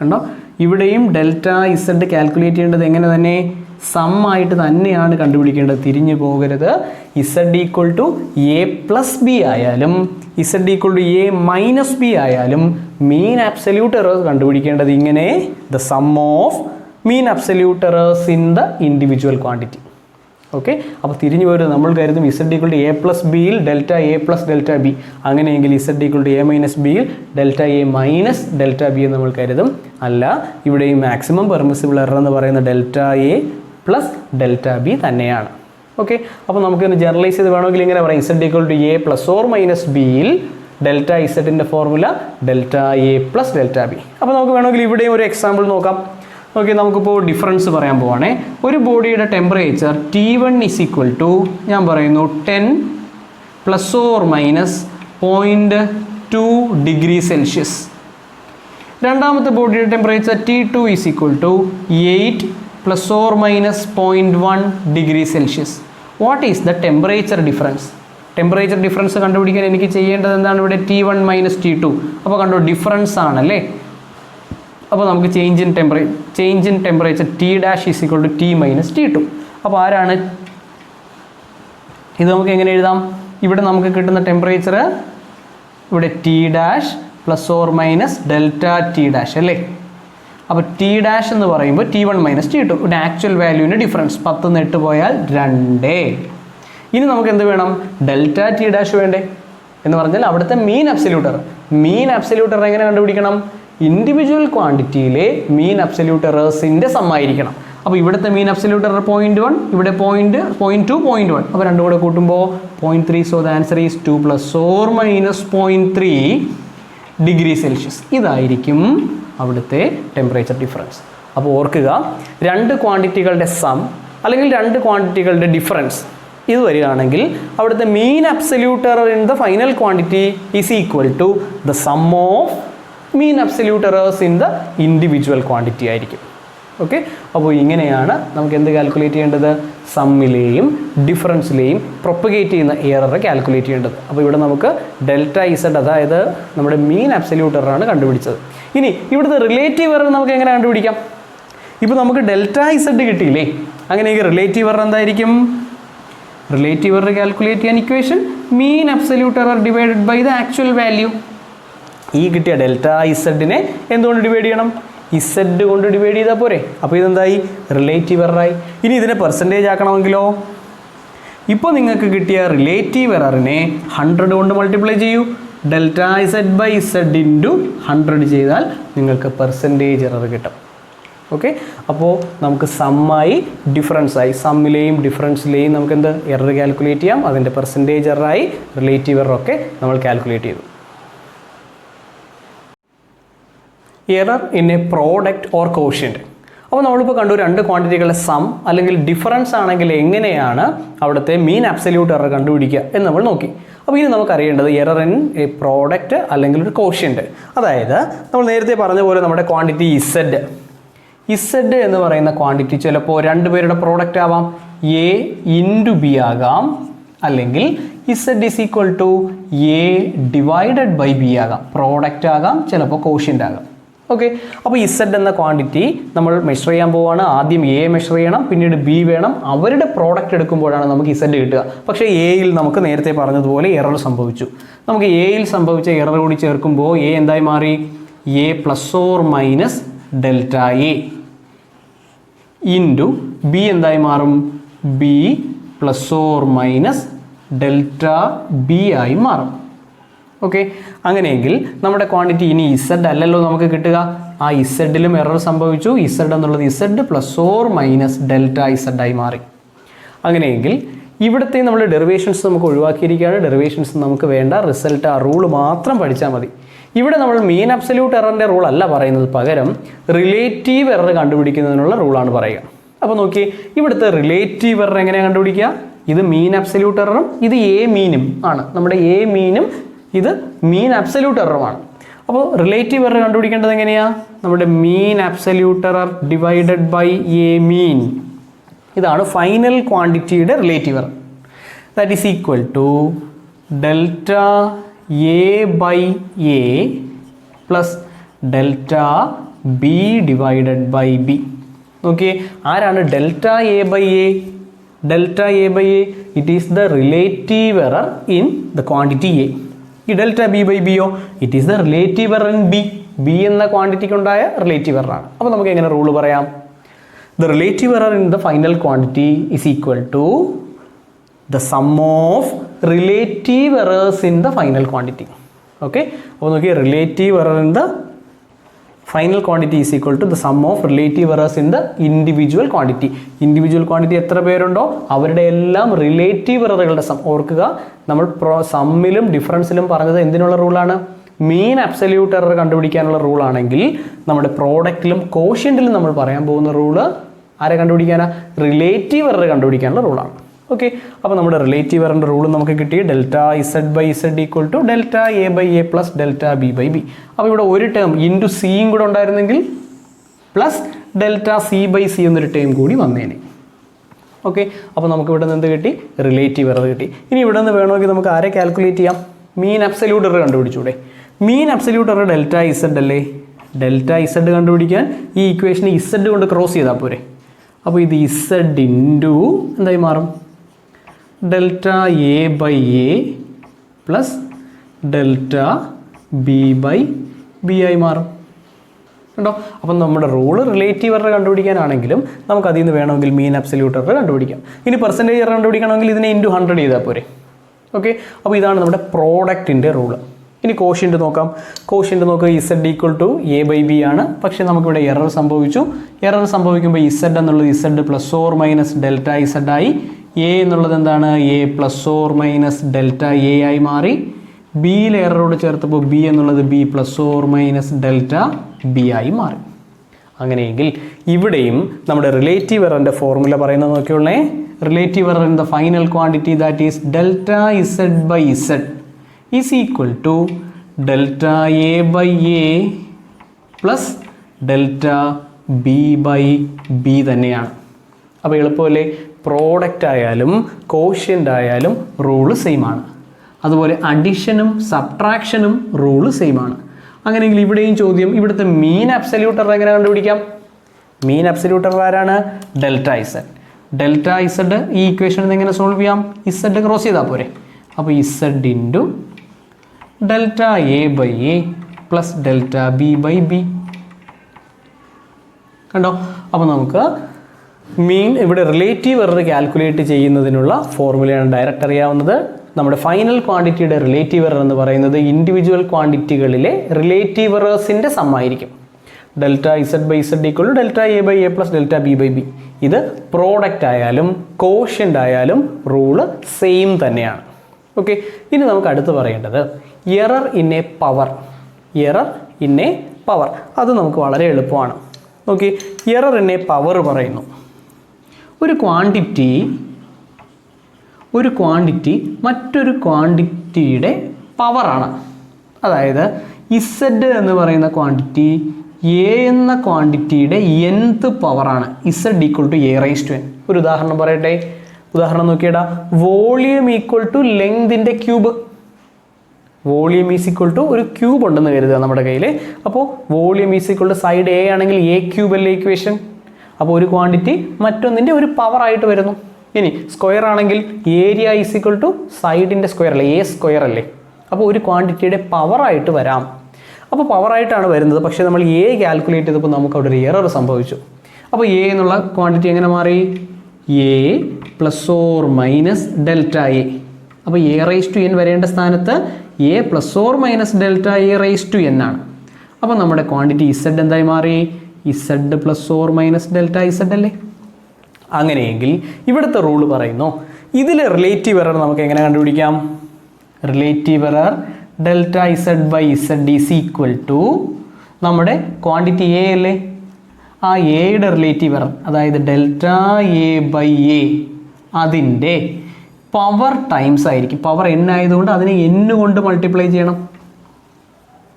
കണ്ടോ? ഇവിടെയും ഡെൽറ്റ ഇസഡ് കാൽക്കുലേറ്റ് ചെയ്യേണ്ടത് എങ്ങനെ തന്നെ? സം ആയിട്ട് തന്നെയാണ് കണ്ടുപിടിക്കേണ്ടത്. തിരിഞ്ഞു പോകരുത്. Z equal to A plus B ആയാലും Z equal to A minus B ആയാലും മീൻ അബ്സല്യൂട്ട് എറേഴ്സ് കണ്ടുപിടിക്കേണ്ടത് ഇങ്ങനെ, the sum of mean absolute errors in the individual quantity. Okay, അപ്പോൾ തിരിഞ്ഞു പോരുത്. നമ്മൾ കരുതും Z equal to A plus ബിയിൽ delta A plus delta B. അങ്ങനെയെങ്കിൽ Z equal to A minus ബിയിൽ delta A minus delta B എന്ന് നമ്മൾ കരുതും. അല്ല, ഇവിടെ ഈ മാക്സിമം പെർമിസിബിൾ എറർ എന്ന് പറയുന്ന delta A plus delta B തന്നെയാണ്. ഓക്കെ, അപ്പോൾ നമുക്കൊന്ന് ജനറലൈസ് ചെയ്ത് വേണമെങ്കിൽ ഇങ്ങനെ പറയാം, Z equal to A plus or minus ബിയിൽ ഡെൽറ്റ ഇസഡിൻ്റെ formula delta A plus delta B. അപ്പോൾ നമുക്ക് വേണമെങ്കിൽ ഇവിടെയും ഒരു എക്സാമ്പിൾ നോക്കാം. ഓക്കെ, നമുക്കിപ്പോൾ ഡിഫറൻസ് പറയാൻ പോവാണേ. ഒരു ബോഡിയുടെ temperature T1 is equal to, ഞാൻ പറയുന്നു 10 plus or minus 0.2 degree Celsius. രണ്ടാമത്തെ ബോഡിയുടെ temperature T2 is equal to 8 plus or minus 0.1 degree Celsius. What is the temperature difference? Temperature difference കണ്ടുപിടിക്കാൻ എനിക്ക് ചെയ്യേണ്ടത് എന്താണ്? ഇവിടെ T1 മൈനസ് T2. അപ്പോൾ കണ്ടോ, ഡിഫറൻസ് ആണല്ലേ. അപ്പോൾ നമുക്ക് change in temperature T dash is equal to T minus T2. അപ്പോൾ ആരാണ് ഇത്? നമുക്ക് എങ്ങനെ എഴുതാം? ഇവിടെ നമുക്ക് കിട്ടുന്ന ടെമ്പറേച്ചർ ഇവിടെ T dash plus or minus delta T dash അല്ലേ. അപ്പോൾ T ഡാഷ് എന്ന് പറയുമ്പോൾ T1 മൈനസ് T2. ഇവിടെ ആക്ച്വൽ വാല്യൂവിൻ്റെ ഡിഫറൻസ് 10 ന്ന് 8 പോയാൽ 2. ഇനി നമുക്ക് എന്ത് വേണം? ഡെൽറ്റ T ഡാഷ് വേണ്ടേ? എന്ന് പറഞ്ഞാൽ അവിടുത്തെ mean absolute error. Mean absolute error എങ്ങനെ കണ്ടുപിടിക്കണം? ഇൻഡിവിജ്വൽ ക്വാണ്ടിറ്റിയിലെ മീൻ അബ്സല്യൂട്ട് എറേഴ്സിൻ്റെ സം ആയിരിക്കണം. അപ്പോൾ ഇവിടുത്തെ മീൻ അബ്സല്യൂട്ട് എറർ 0.1, ഇവിടെ 0.2, 0.1. അപ്പോൾ രണ്ടും കൂടെ കൂട്ടുമ്പോൾ 0.3. So the answer is 2 plus or minus 0.3 degree Celsius. ഇതായിരിക്കും അവിടുത്തെ ടെമ്പറേച്ചർ ഡിഫറൻസ്. അപ്പോൾ ഓർക്കുക, രണ്ട് ക്വാണ്ടിറ്റികളുടെ സം അല്ലെങ്കിൽ രണ്ട് ക്വാണ്ടിറ്റികളുടെ ഡിഫറൻസ് ഇത് വരികയാണെങ്കിൽ അവിടുത്തെ mean absolute error in the final quantity is equal to the sum of mean absolute errors in the individual quantity ആയിരിക്കും. ഓക്കെ, അപ്പോൾ ഇങ്ങനെയാണ് നമുക്ക് എന്ത് കാൽക്കുലേറ്റ് ചെയ്യേണ്ടത്? സമ്മിലെയും ഡിഫറൻസിലെയും പ്രൊപ്പഗേറ്റ് ചെയ്യുന്ന എറർ കാൽക്കുലേറ്റ് ചെയ്യേണ്ടത്. അപ്പോൾ ഇവിടെ നമുക്ക് ഡെൽറ്റ ഇസഡ്, അതായത് നമ്മുടെ മീൻ അബ്സല്യൂട്ട് എററാണ് കണ്ടുപിടിച്ചത്. ഇനി ഇവിടുത്തെ റിലേറ്റീവ് എറർ നമുക്ക് എങ്ങനെ കണ്ടുപിടിക്കാം? ഇപ്പോൾ നമുക്ക് ഡെൽറ്റ ഇസഡ് കിട്ടിയില്ലേ, അങ്ങനെയെങ്കിൽ റിലേറ്റീവ് എറർ എന്തായിരിക്കും? റിലേറ്റീവ് എറർ കാൽക്കുലേറ്റ് ചെയ്യാൻ equation mean absolute error divided by the actual value. ഈ കിട്ടിയ ഡെൽറ്റ ഇസഡിനെ എന്തുകൊണ്ട് ഡിവൈഡ് ചെയ്യണം? ഇസഡ് കൊണ്ട് ഡിവൈഡ് ചെയ്താൽ പോരെ. അപ്പോൾ ഇതെന്തായി? റിലേറ്റീവ് എററായി. ഇനി ഇതിനെ പെർസെൻറ്റേജ് ആക്കണമെങ്കിലോ? ഇപ്പോൾ നിങ്ങൾക്ക് കിട്ടിയ റിലേറ്റീവ് എററിനെ 100 കൊണ്ട് മൾട്ടിപ്ലൈ ചെയ്യൂ. Delta Z by Z into 100 ചെയ്താൽ നിങ്ങൾക്ക് പെർസെൻറ്റേജ് എറർ കിട്ടും. ഓക്കെ, അപ്പോൾ നമുക്ക് സമ്മായി ഡിഫറൻസായി, സമ്മിലെയും ഡിഫറൻസിലെയും നമുക്ക് എന്ത് എറർ കാൽക്കുലേറ്റ് ചെയ്യാം. അതിൻ്റെ പെർസെൻറ്റേജ് എററായി, റിലേറ്റീവ് എററൊക്കെ നമ്മൾ കാൽക്കുലേറ്റ് ചെയ്തു. Error in A product or quotient. അപ്പോൾ നമ്മളിപ്പോൾ കണ്ടു രണ്ട് ക്വാണ്ടിറ്റികളുടെ സം അല്ലെങ്കിൽ ഡിഫറൻസ് ആണെങ്കിൽ എങ്ങനെയാണ് അവിടുത്തെ മീൻ അബ്സല്യൂട്ട് എറർ കണ്ടുപിടിക്കുക എന്ന് നമ്മൾ നോക്കി. അപ്പോൾ ഇനി നമുക്കറിയേണ്ടത് എറർ ഇൻ എ പ്രോഡക്റ്റ് അല്ലെങ്കിൽ ഒരു കോഷ്യൻ്റ്. അതായത് നമ്മൾ നേരത്തെ പറഞ്ഞ പോലെ നമ്മുടെ ക്വാണ്ടിറ്റി ഇസഡ് എന്ന് പറയുന്ന ക്വാണ്ടിറ്റി ചിലപ്പോൾ രണ്ടുപേരുടെ പ്രോഡക്റ്റ് ആവാം. എ ഇൻറ്റു ബി ആകാം, അല്ലെങ്കിൽ Z is equal to A divided by B ആകാം. പ്രോഡക്റ്റ് ആകാം, ചിലപ്പോൾ കോഷ്യൻ്റ് ആകാം. ഓക്കെ, അപ്പോൾ ഇസഡ് എന്ന ക്വാണ്ടിറ്റി നമ്മൾ മെഷർ ചെയ്യാൻ പോവുകയാണ്. ആദ്യം എ മെഷർ ചെയ്യണം, പിന്നീട് ബി വേണം. അവരുടെ പ്രോഡക്റ്റ് എടുക്കുമ്പോഴാണ് നമുക്ക് ഇസഡ് കിട്ടുക. പക്ഷേ എയിൽ നമുക്ക് നേരത്തെ പറഞ്ഞതുപോലെ എറർ സംഭവിച്ചു. നമുക്ക് എയിൽ സംഭവിച്ച എറർ കൂടി ചേർക്കുമ്പോൾ എ എന്തായി മാറി? A plus or minus delta A into B എന്തായി മാറും? B plus or minus delta B ആയി മാറും. ഓക്കെ, അങ്ങനെയെങ്കിൽ നമ്മുടെ ക്വാണ്ടിറ്റി ഇനി ഇസഡ് അല്ലല്ലോ നമുക്ക് കിട്ടുക. ആ ഇസഡിലും എറർ സംഭവിച്ചു. ഇസഡ് എന്നുള്ളത് Z plus or minus delta Z ആയി മാറി. അങ്ങനെയെങ്കിൽ ഇവിടുത്തെ നമ്മൾ ഡെറിവേഷൻസ് നമുക്ക് ഒഴിവാക്കിയിരിക്കുകയാണ്. ഡെറിവേഷൻസ് നമുക്ക് വേണ്ട, റിസൾട്ട് ആ റൂള് മാത്രം പഠിച്ചാൽ മതി. ഇവിടെ നമ്മൾ മീൻ അബ്സല്യൂട്ട് എററിൻ്റെ റൂൾ അല്ല പറയുന്നത്, പകരം റിലേറ്റീവ് എറർ കണ്ടുപിടിക്കുന്നതിനുള്ള റൂളാണ് പറയുക. അപ്പോൾ നോക്കി, ഇവിടുത്തെ റിലേറ്റീവ് എറർ എങ്ങനെയാണ് കണ്ടുപിടിക്കുക? ഇത് മീൻ അബ്സല്യൂട്ട് എററും ഇത് എ മീനും ആണ്. നമ്മുടെ എ മീനും ഇത് മീൻ അബ്സല്യൂട്ട് എററുമാണ്. അപ്പോൾ റിലേറ്റീവ് എറർ കണ്ടുപിടിക്കേണ്ടത് എങ്ങനെയാണ്? നമ്മുടെ mean absolute error divided by A mean. ഇതാണ് ഫൈനൽ ക്വാണ്ടിറ്റിയുടെ relative error. That is equal to delta A by A plus delta B divided by B. നോക്കിയേ, ആരാണ് delta A by A? Delta A by A, it is the relative error in the quantity A. ഈ delta B by ബിയോ, it is the relative error in B. B എന്ന ക്വാണ്ടിറ്റിക്ക് ഉണ്ടായ relative എററാണ്. അപ്പോൾ നമുക്ക് എങ്ങനെ റൂൾ പറയാം? The relative error in the final quantity is equal to the sum of relative errors in the final quantity. Okay, അപ്പോൾ നോക്കിയാൽ relative error in the final quantity is equal to the sum of relative errors in the individual quantity. Individual quantity എത്ര പേരുണ്ടോ അവരുടെ എല്ലാം relative എററുകളുടെ some. ഓർക്കുക, നമ്മൾ സമ്മിലും ഡിഫറൻസിലും പറഞ്ഞത് എന്തിനുള്ള റൂളാണ്? മീൻ അബ്സല്യൂട്ട് എറർ കണ്ടുപിടിക്കാനുള്ള റൂളാണെങ്കിൽ നമ്മുടെ പ്രോഡക്റ്റിലും കോഷ്യൻറ്റിലും നമ്മൾ പറയാൻ പോകുന്ന റൂള് ആരെ കണ്ടുപിടിക്കാനാ? റിലേറ്റീവ് എറർ കണ്ടുപിടിക്കാനുള്ള റൂളാണ്. ഓക്കെ, അപ്പോൾ നമ്മുടെ റിലേറ്റീവ് എററിൻ്റെ റൂൾ നമുക്ക് കിട്ടി. Delta Z by Z equal to delta A by A plus delta B by B. അപ്പോൾ ഇവിടെ ഒരു ടേം ഇൻറ്റു സിയും കൂടെ ഉണ്ടായിരുന്നെങ്കിൽ plus delta C by C എന്നൊരു ടേം കൂടി വന്നേനെ. ഓക്കെ, അപ്പോൾ നമുക്ക് ഇവിടെ നിന്ന് എന്ത് കിട്ടി? റിലേറ്റീവ് എറർ കിട്ടി. ഇനി ഇവിടെ നിന്ന് വേണമെങ്കിൽ നമുക്ക് ആരെ കാൽക്കുലേറ്റ് ചെയ്യാം? മീൻ അബ്സല്യൂട്ട് എറർ കണ്ടുപിടിച്ചൂടെ? Mean absolute error delta Z അല്ലേ? ഡെൽറ്റ ഇസഡ് കണ്ടുപിടിക്കാൻ ഈ ഇക്വേഷന് ഇസഡ് കൊണ്ട് ക്രോസ് ചെയ്താൽ പോരെ. അപ്പോൾ ഇത് ഇസഡ് ഇൻറ്റു എന്തായി മാറും? Delta A by A plus delta B by B ആയി മാറും. കണ്ടോ? അപ്പം നമ്മുടെ റൂള് റിലേറ്റീവ് എറർ കണ്ടുപിടിക്കാനാണെങ്കിലും നമുക്ക് അതിൽ നിന്ന് വേണമെങ്കിൽ മീൻ അബ്സല്യൂട്ട് എറർ കണ്ടുപിടിക്കാം. ഇനി പെർസെൻറ്റേജ് എറർ കണ്ടുപിടിക്കണമെങ്കിൽ ഇതിനെ ഇൻറ്റു 100 ചെയ്താൽ പോരെ. ഓക്കെ, അപ്പോൾ ഇതാണ് നമ്മുടെ പ്രോഡക്റ്റിൻ്റെ റൂള്. ഇനി കോഷ്യൻ്റ് നോക്കാം. കോഷ്യൻ്റ് നോക്കുക, Z equal to A by B ആണ്. പക്ഷേ നമുക്കിവിടെ എറർ സംഭവിച്ചു. എറർ സംഭവിക്കുമ്പോൾ ഇസഡ് എന്നുള്ളത് Z plus or minus delta Z ആയി. എ എന്നുള്ളത് എന്താണ്? A plus or minus delta A ആയി മാറി. ബിയിൽ എററോട് ചേർത്തപ്പോൾ ബി എന്നുള്ളത് B plus or minus delta B ആയി മാറി. അങ്ങനെയെങ്കിൽ ഇവിടെയും നമ്മുടെ റിലേറ്റീവ് എററിൻ്റെ ഫോർമുല പറയുന്നത് നോക്കിയുള്ളേ. Relative error in the final quantity that is delta Z by Z is equal to delta A by A plus delta B by B തന്നെയാണ്. അപ്പോൾ എളുപ്പമല്ലേ? പ്രോഡക്റ്റ് ആയാലും കോഷ്യൻ്റ് ആയാലും റൂള് സെയിം ആണ്. അതുപോലെ അഡിഷനും സബ്ട്രാക്ഷനും റൂള് സെയിം ആണ്. അങ്ങനെയെങ്കിൽ ഇവിടെയും ചോദ്യം, ഇവിടുത്തെ മീൻ അബ്സല്യൂട്ട് എറർ എങ്ങനെ കണ്ടുപിടിക്കാം? മീൻ അബ്സല്യൂട്ട് എറർ ആരാണ്? Delta Z. ഡെൽറ്റ ഇസഡ് ഈ ഇക്വേഷനിൽ എങ്ങനെ സോൾവ് ചെയ്യാം? ഇസഡ് ക്രോസ് ചെയ്താൽ പോരെ. അപ്പോൾ Z into delta A by A plus delta B by B. കണ്ടോ? അപ്പോൾ നമുക്ക് മീൻ ഇവിടെ റിലേറ്റീവ് എറർ കാൽക്കുലേറ്റ് ചെയ്യുന്നതിനുള്ള ഫോർമുലയാണ് ഡയറക്റ്റ് അറിയാവുന്നത്. നമ്മുടെ ഫൈനൽ ക്വാണ്ടിറ്റിയുടെ റിലേറ്റീവ് എറർ എന്ന് പറയുന്നത് ഇൻഡിവിജ്വൽ ക്വാണ്ടിറ്റികളിലെ റിലേറ്റീവ് എറേഴ്സിൻ്റെ സമ്മായിരിക്കും. Delta Z by Z equal to delta A by A plus delta B by B. ഇത് പ്രോഡക്റ്റ് ആയാലും കോഷ്യൻ്റ് ആയാലും റൂള് സെയിം തന്നെയാണ്. ഓക്കെ, ഇനി നമുക്ക് അടുത്ത് പറയേണ്ടത് error in a power. Error in a power അത് നമുക്ക് വളരെ എളുപ്പമാണ്. Okay, error in a power പറയുന്നു ഒരു ക്വാണ്ടിറ്റി മറ്റൊരു ക്വാണ്ടിറ്റിയുടെ പവറാണ്. അതായത് ഇസഡ് എന്ന് പറയുന്ന ക്വാണ്ടിറ്റി എ എന്ന ക്വാണ്ടിറ്റിയുടെ nth പവറാണ്. Z equal to A raise to N. ഒരു ഉദാഹരണം പറയട്ടെ. ഉദാഹരണം നോക്കിയടാ, വോളിയം ഈക്വൽ ടു ലെങ്തിൻ്റെ cube. Volume is equal to ഒരു ക്യൂബ് ഉണ്ടെന്ന് കരുതുക നമ്മുടെ കയ്യിൽ. അപ്പോൾ volume is equal to side A ആണെങ്കിൽ എ ക്യൂബ് അല്ലേ ഇക്വേഷൻ. അപ്പോൾ ഒരു ക്വാണ്ടിറ്റി മറ്റൊന്നിൻ്റെ ഒരു പവറായിട്ട് വരുന്നു. ഇനി സ്ക്വയർ ആണെങ്കിൽ ഏരിയ ഈസ് ഈക്വൽ ടു സൈഡിൻ്റെ സ്ക്വയർ അല്ലേ, എ സ്ക്വയർ അല്ലേ. അപ്പോൾ ഒരു ക്വാണ്ടിറ്റിയുടെ പവറായിട്ട് വരാം. അപ്പോൾ പവറായിട്ടാണ് വരുന്നത്. പക്ഷേ നമ്മൾ എ കാൽക്കുലേറ്റ് ചെയ്തപ്പോൾ നമുക്ക് അവിടെ ഒരു എറർ സംഭവിച്ചു. അപ്പോൾ എ എന്നുള്ള ക്വാണ്ടിറ്റി എങ്ങനെ മാറി? A plus or minus delta A. അപ്പോൾ എ റൈസ് ടു എൻ വരേണ്ട സ്ഥാനത്ത് A plus or minus delta A raise to N ആണ്. അപ്പോൾ നമ്മുടെ ക്വാണ്ടിറ്റി ഇസഡ് എന്തായി മാറി? Z plus or minus delta Z അല്ലേ. അങ്ങനെയെങ്കിൽ ഇവിടുത്തെ റൂള് പറയുന്നു ഇതിൽ റിലേറ്റീവ് എറർ നമുക്ക് എങ്ങനെ കണ്ടുപിടിക്കാം? Relative error delta Z by Z is equal to നമ്മുടെ ക്വാണ്ടിറ്റി എ അല്ലേ, ആ എയുടെ റിലേറ്റീവ് എറർ അതായത് ഡെൽറ്റ എ ബൈ എ അതിൻ്റെ പവർ ടൈംസ് ആയിരിക്കും. പവർ n ആയതുകൊണ്ട് അതിനെ n കൊണ്ട് മൾട്ടിപ്ലൈ ചെയ്യണം.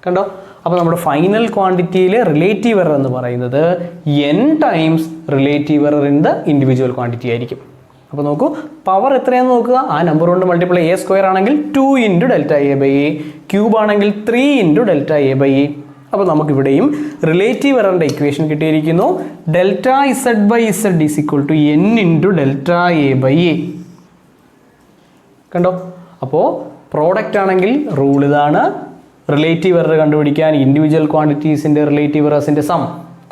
കണ്ടോ? അപ്പോൾ നമ്മുടെ ഫൈനൽ ക്വാണ്ടിറ്റിയിലെ റിലേറ്റീവ് എറർ എന്ന് പറയുന്നത് n times relative error in the individual quantity ആയിരിക്കും. അപ്പോൾ നോക്കൂ, പവർ എത്രയാണെന്ന് നോക്കുക. ആ നമ്പർ കൊണ്ട് മൾട്ടിപ്ലൈ. എ സ്ക്വയർ ആണെങ്കിൽ 2 into delta A by A, cube ആണെങ്കിൽ 3 into delta A by A. അപ്പോൾ നമുക്കിവിടെയും റിലേറ്റീവ് എററിൻ്റെ ഇക്വേഷൻ കിട്ടിയിരിക്കുന്നു. Delta Z by Z is equal to n into delta A by A. കണ്ടോ? അപ്പോൾ പ്രോഡക്റ്റ് ആണെങ്കിൽ റൂൾ ഇതാണ്. റിലേറ്റീവ് എറർ കണ്ടുപിടിക്കാൻ ഇൻഡിവിജ്വൽ ക്വാണ്ടിറ്റീസിൻ്റെ റിലേറ്റീവ് എറേഴ്സിൻ്റെ സം.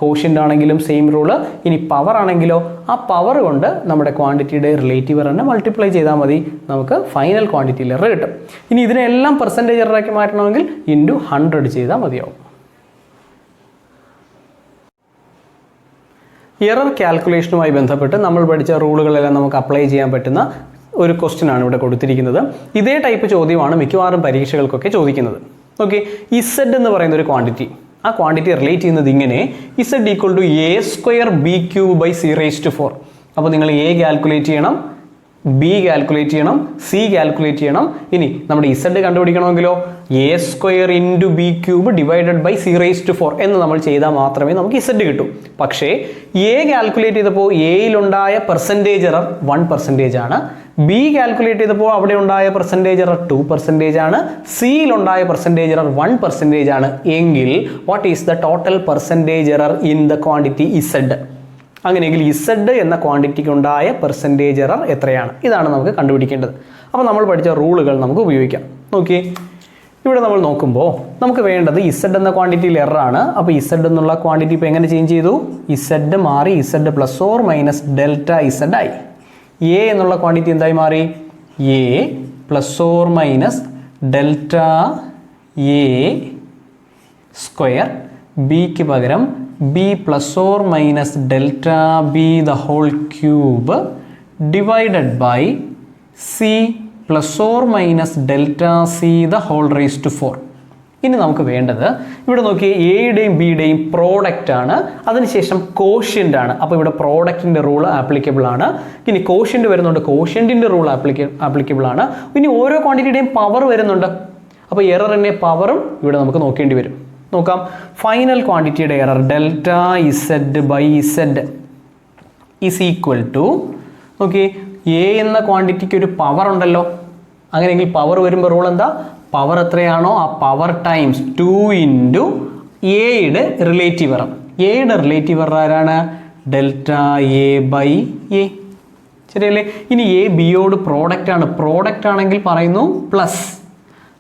കോഷ്യൻ്റ് ആണെങ്കിലും സെയിം റൂള്. ഇനി പവർ ആണെങ്കിലോ ആ പവർ കൊണ്ട് നമ്മുടെ ക്വാണ്ടിറ്റിയുടെ റിലേറ്റീവ് എററിനെ മൾട്ടിപ്ലൈ ചെയ്താൽ മതി, നമുക്ക് ഫൈനൽ ക്വാണ്ടിറ്റിയിൽ എറർ കിട്ടും. ഇനി ഇതിനെല്ലാം പെർസെൻറ്റേജ് എററാക്കി മാറ്റണമെങ്കിൽ ഇൻറ്റു 100 ചെയ്താൽ മതിയാവും. എറർ കാൽക്കുലേഷനുമായി ബന്ധപ്പെട്ട് നമ്മൾ പഠിച്ച റൂളുകളെല്ലാം നമുക്ക് അപ്ലൈ ചെയ്യാൻ പറ്റുന്ന ഒരു ക്വസ്റ്റ്യൻ ആണ് ഇവിടെ കൊടുത്തിരിക്കുന്നത്. ഇതേ ടൈപ്പ് ചോദ്യമാണ് മിക്കവാറും പരീക്ഷകൾക്കൊക്കെ ചോദിക്കുന്നത്. ഓക്കെ, ഇസഡ് എന്ന് പറയുന്ന ഒരു ക്വാണ്ടിറ്റി, ആ ക്വാണ്ടിറ്റി റിലേറ്റ് ചെയ്യുന്നത് ഇങ്ങനെ: Z equal to A square B cube by C raise to 4. അപ്പോൾ നിങ്ങൾ എ കാൽക്കുലേറ്റ് ചെയ്യണം, ബി കാൽക്കുലേറ്റ് ചെയ്യണം, സി കാൽക്കുലേറ്റ് ചെയ്യണം. ഇനി നമ്മുടെ ഇസഡ് കണ്ടുപിടിക്കണമെങ്കിലോ A square into B cube divided by C raise to 4 എന്ന് നമ്മൾ ചെയ്താൽ മാത്രമേ നമുക്ക് ഇസഡ് കിട്ടൂ. പക്ഷേ എ കാൽക്കുലേറ്റ് ചെയ്തപ്പോൾ എയിലുണ്ടായ പെർസെൻറ്റേജ് എറർ 1% ആണ്. ബി കാൽക്കുലേറ്റ് ചെയ്തപ്പോൾ അവിടെ ഉണ്ടായ പെർസെൻറ്റേജ് എറർ 2% ആണ്. സിയിലുണ്ടായ പെർസെൻറ്റേജ് എറർ 1% ആണ്. എങ്കിൽ what is the total percentage error in the quantity Z? അങ്ങനെയെങ്കിൽ ഇസഡ് എന്ന ക്വാണ്ടിറ്റിക്ക് ഉണ്ടായ പെർസെൻറ്റേജ് എറർ എത്രയാണ്? ഇതാണ് നമുക്ക് കണ്ടുപിടിക്കേണ്ടത്. അപ്പോൾ നമ്മൾ പഠിച്ച റൂളുകൾ നമുക്ക് ഉപയോഗിക്കാം. നോക്കിയേ, ഇവിടെ നമ്മൾ നോക്കുമ്പോൾ നമുക്ക് വേണ്ടത് ഇസഡ് എന്ന ക്വാണ്ടിറ്റിയിൽ എററാണ്. അപ്പോൾ ഇസഡ് എന്നുള്ള ക്വാണ്ടിറ്റി ഇപ്പോൾ എങ്ങനെ ചേഞ്ച് ചെയ്തു? ഇസഡ് മാറി Z plus or minus delta Z ആയി. എ എന്നുള്ള ക്വാണ്ടിറ്റി എന്തായി മാറി? A plus or minus delta A square. ബിക്ക് പകരം B plus or minus delta B the whole cube divided by C plus or minus delta C the whole raise to 4. ഇനി നമുക്ക് വേണ്ടത് ഇവിടെ നോക്കിയേ, എയുടെയും ബിയുടെയും പ്രോഡക്റ്റ് ആണ്, അതിനുശേഷം കോഷ്യൻ്റ് ആണ്. അപ്പോൾ ഇവിടെ പ്രോഡക്റ്റിൻ്റെ റൂൾ ആപ്ലിക്കബിൾ ആണ്. ഇനി കോഷ്യൻ്റ് വരുന്നുണ്ട്, കോഷ്യൻറ്റിൻ്റെ റൂൾ ആപ്ലിക്കബിൾ ആണ്. ഇനി ഓരോ ക്വാണ്ടിറ്റിയുടെയും പവർ വരുന്നുണ്ട്. അപ്പോൾ എററിൻ്റെ പവറും ഇവിടെ നമുക്ക് നോക്കേണ്ടി വരും. നോക്കാം. ഫൈനൽ ക്വാണ്ടിറ്റിയുടെ error delta Z by Z is equal to, okay, A എന്ന ക്വാണ്ടിറ്റിക്ക് ഒരു പവർ ഉണ്ടല്ലോ. അങ്ങനെയെങ്കിൽ പവർ വരുമ്പോൾ റൂൾ എന്താ? പവർ എത്രയാണോ ആ പവർ ടൈംസ് 2 ഇൻറ്റു എയുടെ റിലേറ്റീവ് എറർ. എയുടെ റിലേറ്റീവ് എറർ ആരാണ്? Delta A by A. ശരിയല്ലേ? ഇനി എ ബിയോട് പ്രോഡക്റ്റ് ആണ്. പ്രോഡക്റ്റ് ആണെങ്കിൽ പറയുന്നു പ്ലസ്,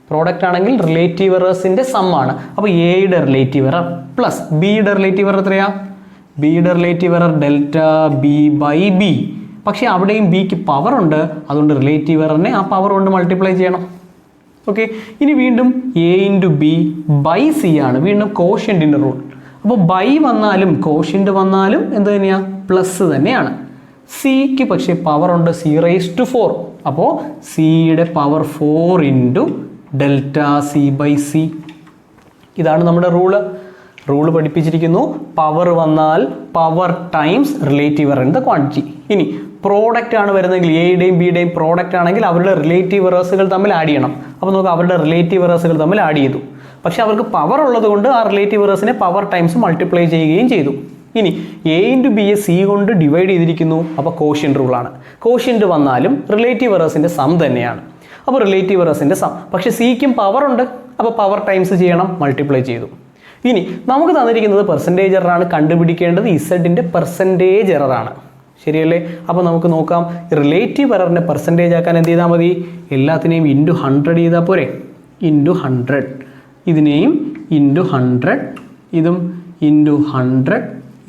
പ്രോഡക്റ്റ് ആണെങ്കിൽ റിലേറ്റീവ് എറേഴ്സിൻ്റെ സമ്മാണ്. അപ്പോൾ എയുടെ റിലേറ്റീവ് എറർ പ്ലസ് ബിയുടെ റിലേറ്റീവ് എറർ എത്രയാ? ബിയുടെ relative error delta B by B. പക്ഷേ അവിടെയും ബിക്ക് പവർ ഉണ്ട്, അതുകൊണ്ട് റിലേറ്റീവ് എററിനെ ആ പവർ കൊണ്ട് മൾട്ടിപ്ലൈ ചെയ്യണം. ഓക്കെ, ഇനി വീണ്ടും A into B by C ആണ്. വീണ്ടും കോഷ്യൻറ്റിൻ്റെ റൂൾ. അപ്പോൾ ബൈ വന്നാലും കോഷ്യൻറ്റ് വന്നാലും എന്ത് തന്നെയാണ്? പ്ലസ് തന്നെയാണ്. സിക്ക് പക്ഷേ പവർ ഉണ്ട്, സി റേസ് ടു 4. അപ്പോൾ സിയുടെ power 4 into delta C by C. ഇതാണ് നമ്മുടെ റൂള് പഠിപ്പിച്ചിരിക്കുന്നു. പവർ വന്നാൽ power times relative error in the quantity. ഇനി പ്രോഡക്റ്റ് ആണ് വരുന്നതെങ്കിൽ എയുടെയും ബിയുടെയും പ്രോഡക്റ്റ് ആണെങ്കിൽ അവരുടെ റിലേറ്റീവ് എറേഴ്സുകൾ തമ്മിൽ ആഡ് ചെയ്യണം. അപ്പോൾ നമുക്ക് അവരുടെ റിലേറ്റീവ് എറേഴ്സുകൾ തമ്മിൽ ആഡ് ചെയ്തു. പക്ഷേ അവർക്ക് പവർ ഉള്ളത് കൊണ്ട് ആ റിലേറ്റീവ് എറേഴ്സിനെ പവർ ടൈംസ് മൾട്ടിപ്ലൈ ചെയ്യുകയും ചെയ്തു. ഇനി എ ഇൻറ്റു ബിയെ സി കൊണ്ട് ഡിവൈഡ് ചെയ്തിരിക്കുന്നു. അപ്പോൾ കോഷ്യൻ്റ് റൂളാണ്. കോഷ്യൻ്റ് വന്നാലും റിലേറ്റീവ് എറേഴ്സിൻ്റെ സം തന്നെയാണ്. അപ്പോൾ റിലേറ്റീവ് എറേഴ്സിൻ്റെ സം. പക്ഷേ സിക്കും പവർ ഉണ്ട്, അപ്പോൾ പവർ ടൈംസ് ചെയ്യണം, മൾട്ടിപ്ലൈ ചെയ്തു. ഇനി നമുക്ക് തന്നിരിക്കുന്നത് പെർസെൻറ്റേജ് എററാണ്. കണ്ടുപിടിക്കേണ്ടത് ഇസഡിൻ്റെ പെർസെൻറ്റേജ് എററാണ്. ശരിയല്ലേ? അപ്പോൾ നമുക്ക് നോക്കാം. റിലേറ്റീവ് എററിനെ പെർസെൻറ്റേജ് ആക്കാൻ എന്ത് ചെയ്താൽ മതി? എല്ലാത്തിനെയും ഇൻറ്റു 100 ചെയ്താൽ പോരെ? ഇൻറ്റു 100. ഇതിനെയും ഇൻറ്റു 100, ഇതും ഇൻറ്റു 100,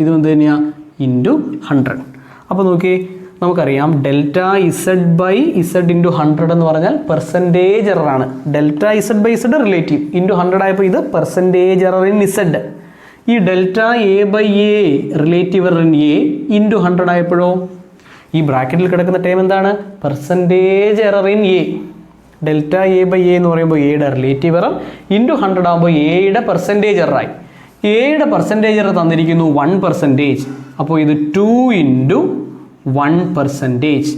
ഇതും എന്ത് തന്നെയാണ്? ഇൻറ്റു 100. അപ്പോൾ നോക്കി, നമുക്കറിയാം delta Z by Z into 100 എന്ന് പറഞ്ഞാൽ പെർസെൻറ്റേജ് എററാണ്. Delta Z by Z relative into 100 ആയപ്പോൾ ഇത് പെർസെൻറ്റേജ് എറർ ഇൻ ഇസഡ്. ഈ delta A by A relative error in A into 100 ആയപ്പോഴോ ഈ ബ്രാക്കറ്റിൽ കിടക്കുന്ന ടൈം എന്താണ്? Percentage error in A. Delta A by A എന്ന് പറയുമ്പോൾ എയുടെ റിലേറ്റീവ് എറർ ഇൻറ്റു 100 ആകുമ്പോൾ എയുടെ പെർസെൻറ്റേജ് എററായി. എയുടെ പെർസെൻറ്റേജ് എറർ തന്നിരിക്കുന്നു 1%. അപ്പോൾ ഇത് 2 ഇൻറ്റു 1%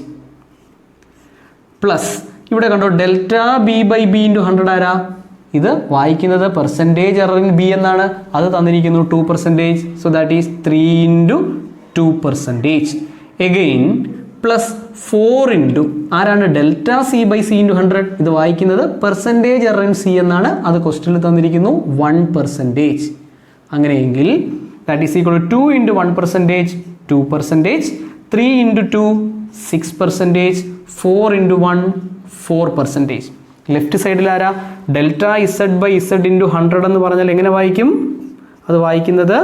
പ്ലസ് ഇവിടെ കണ്ടോ delta B by B into 100 ആരാ? ഇത് വായിക്കുന്നത് പെർസെൻറ്റേജ് എറർ ഇൻ ബി എന്നാണ്. അത് തന്നിരിക്കുന്നു 2%. So that is 3 into 2%. Again plus 4 into ആരാണ്? Delta C by C into 100. ഇത് വായിക്കുന്നത് പെർസെൻറ്റേജ് എറർ ഇൻ സി എന്നാണ്. അത് ക്വസ്റ്റ്യനിൽ തന്നിരിക്കുന്നു 1%. അങ്ങനെയെങ്കിൽ that is equal to 2 into 1%, 2%, 3 into 2 6%, 4 into 1 4%. Left സൈഡിൽ ആരാ? Delta Z by Z into 100 എന്ന് പറഞ്ഞാൽ എങ്ങനെ വായിക്കും? അത് വായിക്കുന്നത്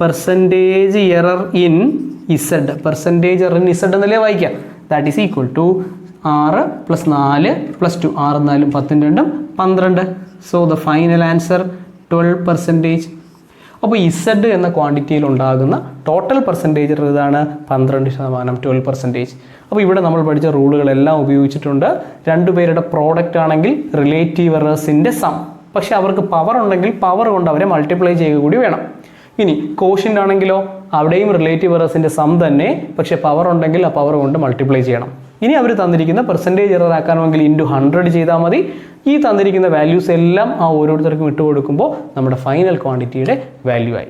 percentage error in Z. Percentage error in Z എന്നല്ലേ വായിക്കാം. That is equal to 6 + 4 + 2. 6 × 4 10 × 2 12. So the final answer 12%. അപ്പോൾ ഇസഡ് എന്ന ക്വാണ്ടിറ്റിയിൽ ഉണ്ടാകുന്ന ടോട്ടൽ പെർസെൻറ്റേജ് ഇതാണ് 12%, 12%. അപ്പോൾ ഇവിടെ നമ്മൾ പഠിച്ച റൂളുകളെല്ലാം ഉപയോഗിച്ചിട്ടുണ്ട്. രണ്ടുപേരുടെ പ്രോഡക്റ്റ് ആണെങ്കിൽ റിലേറ്റീവ് എറേഴ്സിൻ്റെ സം. പക്ഷെ അവർക്ക് പവർ ഉണ്ടെങ്കിൽ പവർ കൊണ്ട് അവരെ മൾട്ടിപ്ലൈ ചെയ്യുക കൂടി വേണം. ഇനി കോഷ്യൻ്റ് ആണെങ്കിലോ അവിടെയും റിലേറ്റീവ് എറേഴ്സിൻ്റെ സം തന്നെ, പക്ഷേ പവർ ഉണ്ടെങ്കിൽ ആ പവർ കൊണ്ട് മൾട്ടിപ്ലൈ ചെയ്യണം. ഇനി അവർ തന്നിരിക്കുന്ന പെർസെൻറ്റേജ് എറർ ആക്കാമെങ്കിൽ ഇൻറ്റു 100 ചെയ്താൽ മതി. ഈ തന്നിരിക്കുന്ന വാല്യൂസ് എല്ലാം ആ ഓരോരുത്തർക്കും ഇട്ട് കൊടുക്കുമ്പോൾ നമ്മുടെ ഫൈനൽ ക്വാണ്ടിറ്റിയുടെ വാല്യൂ ആയി.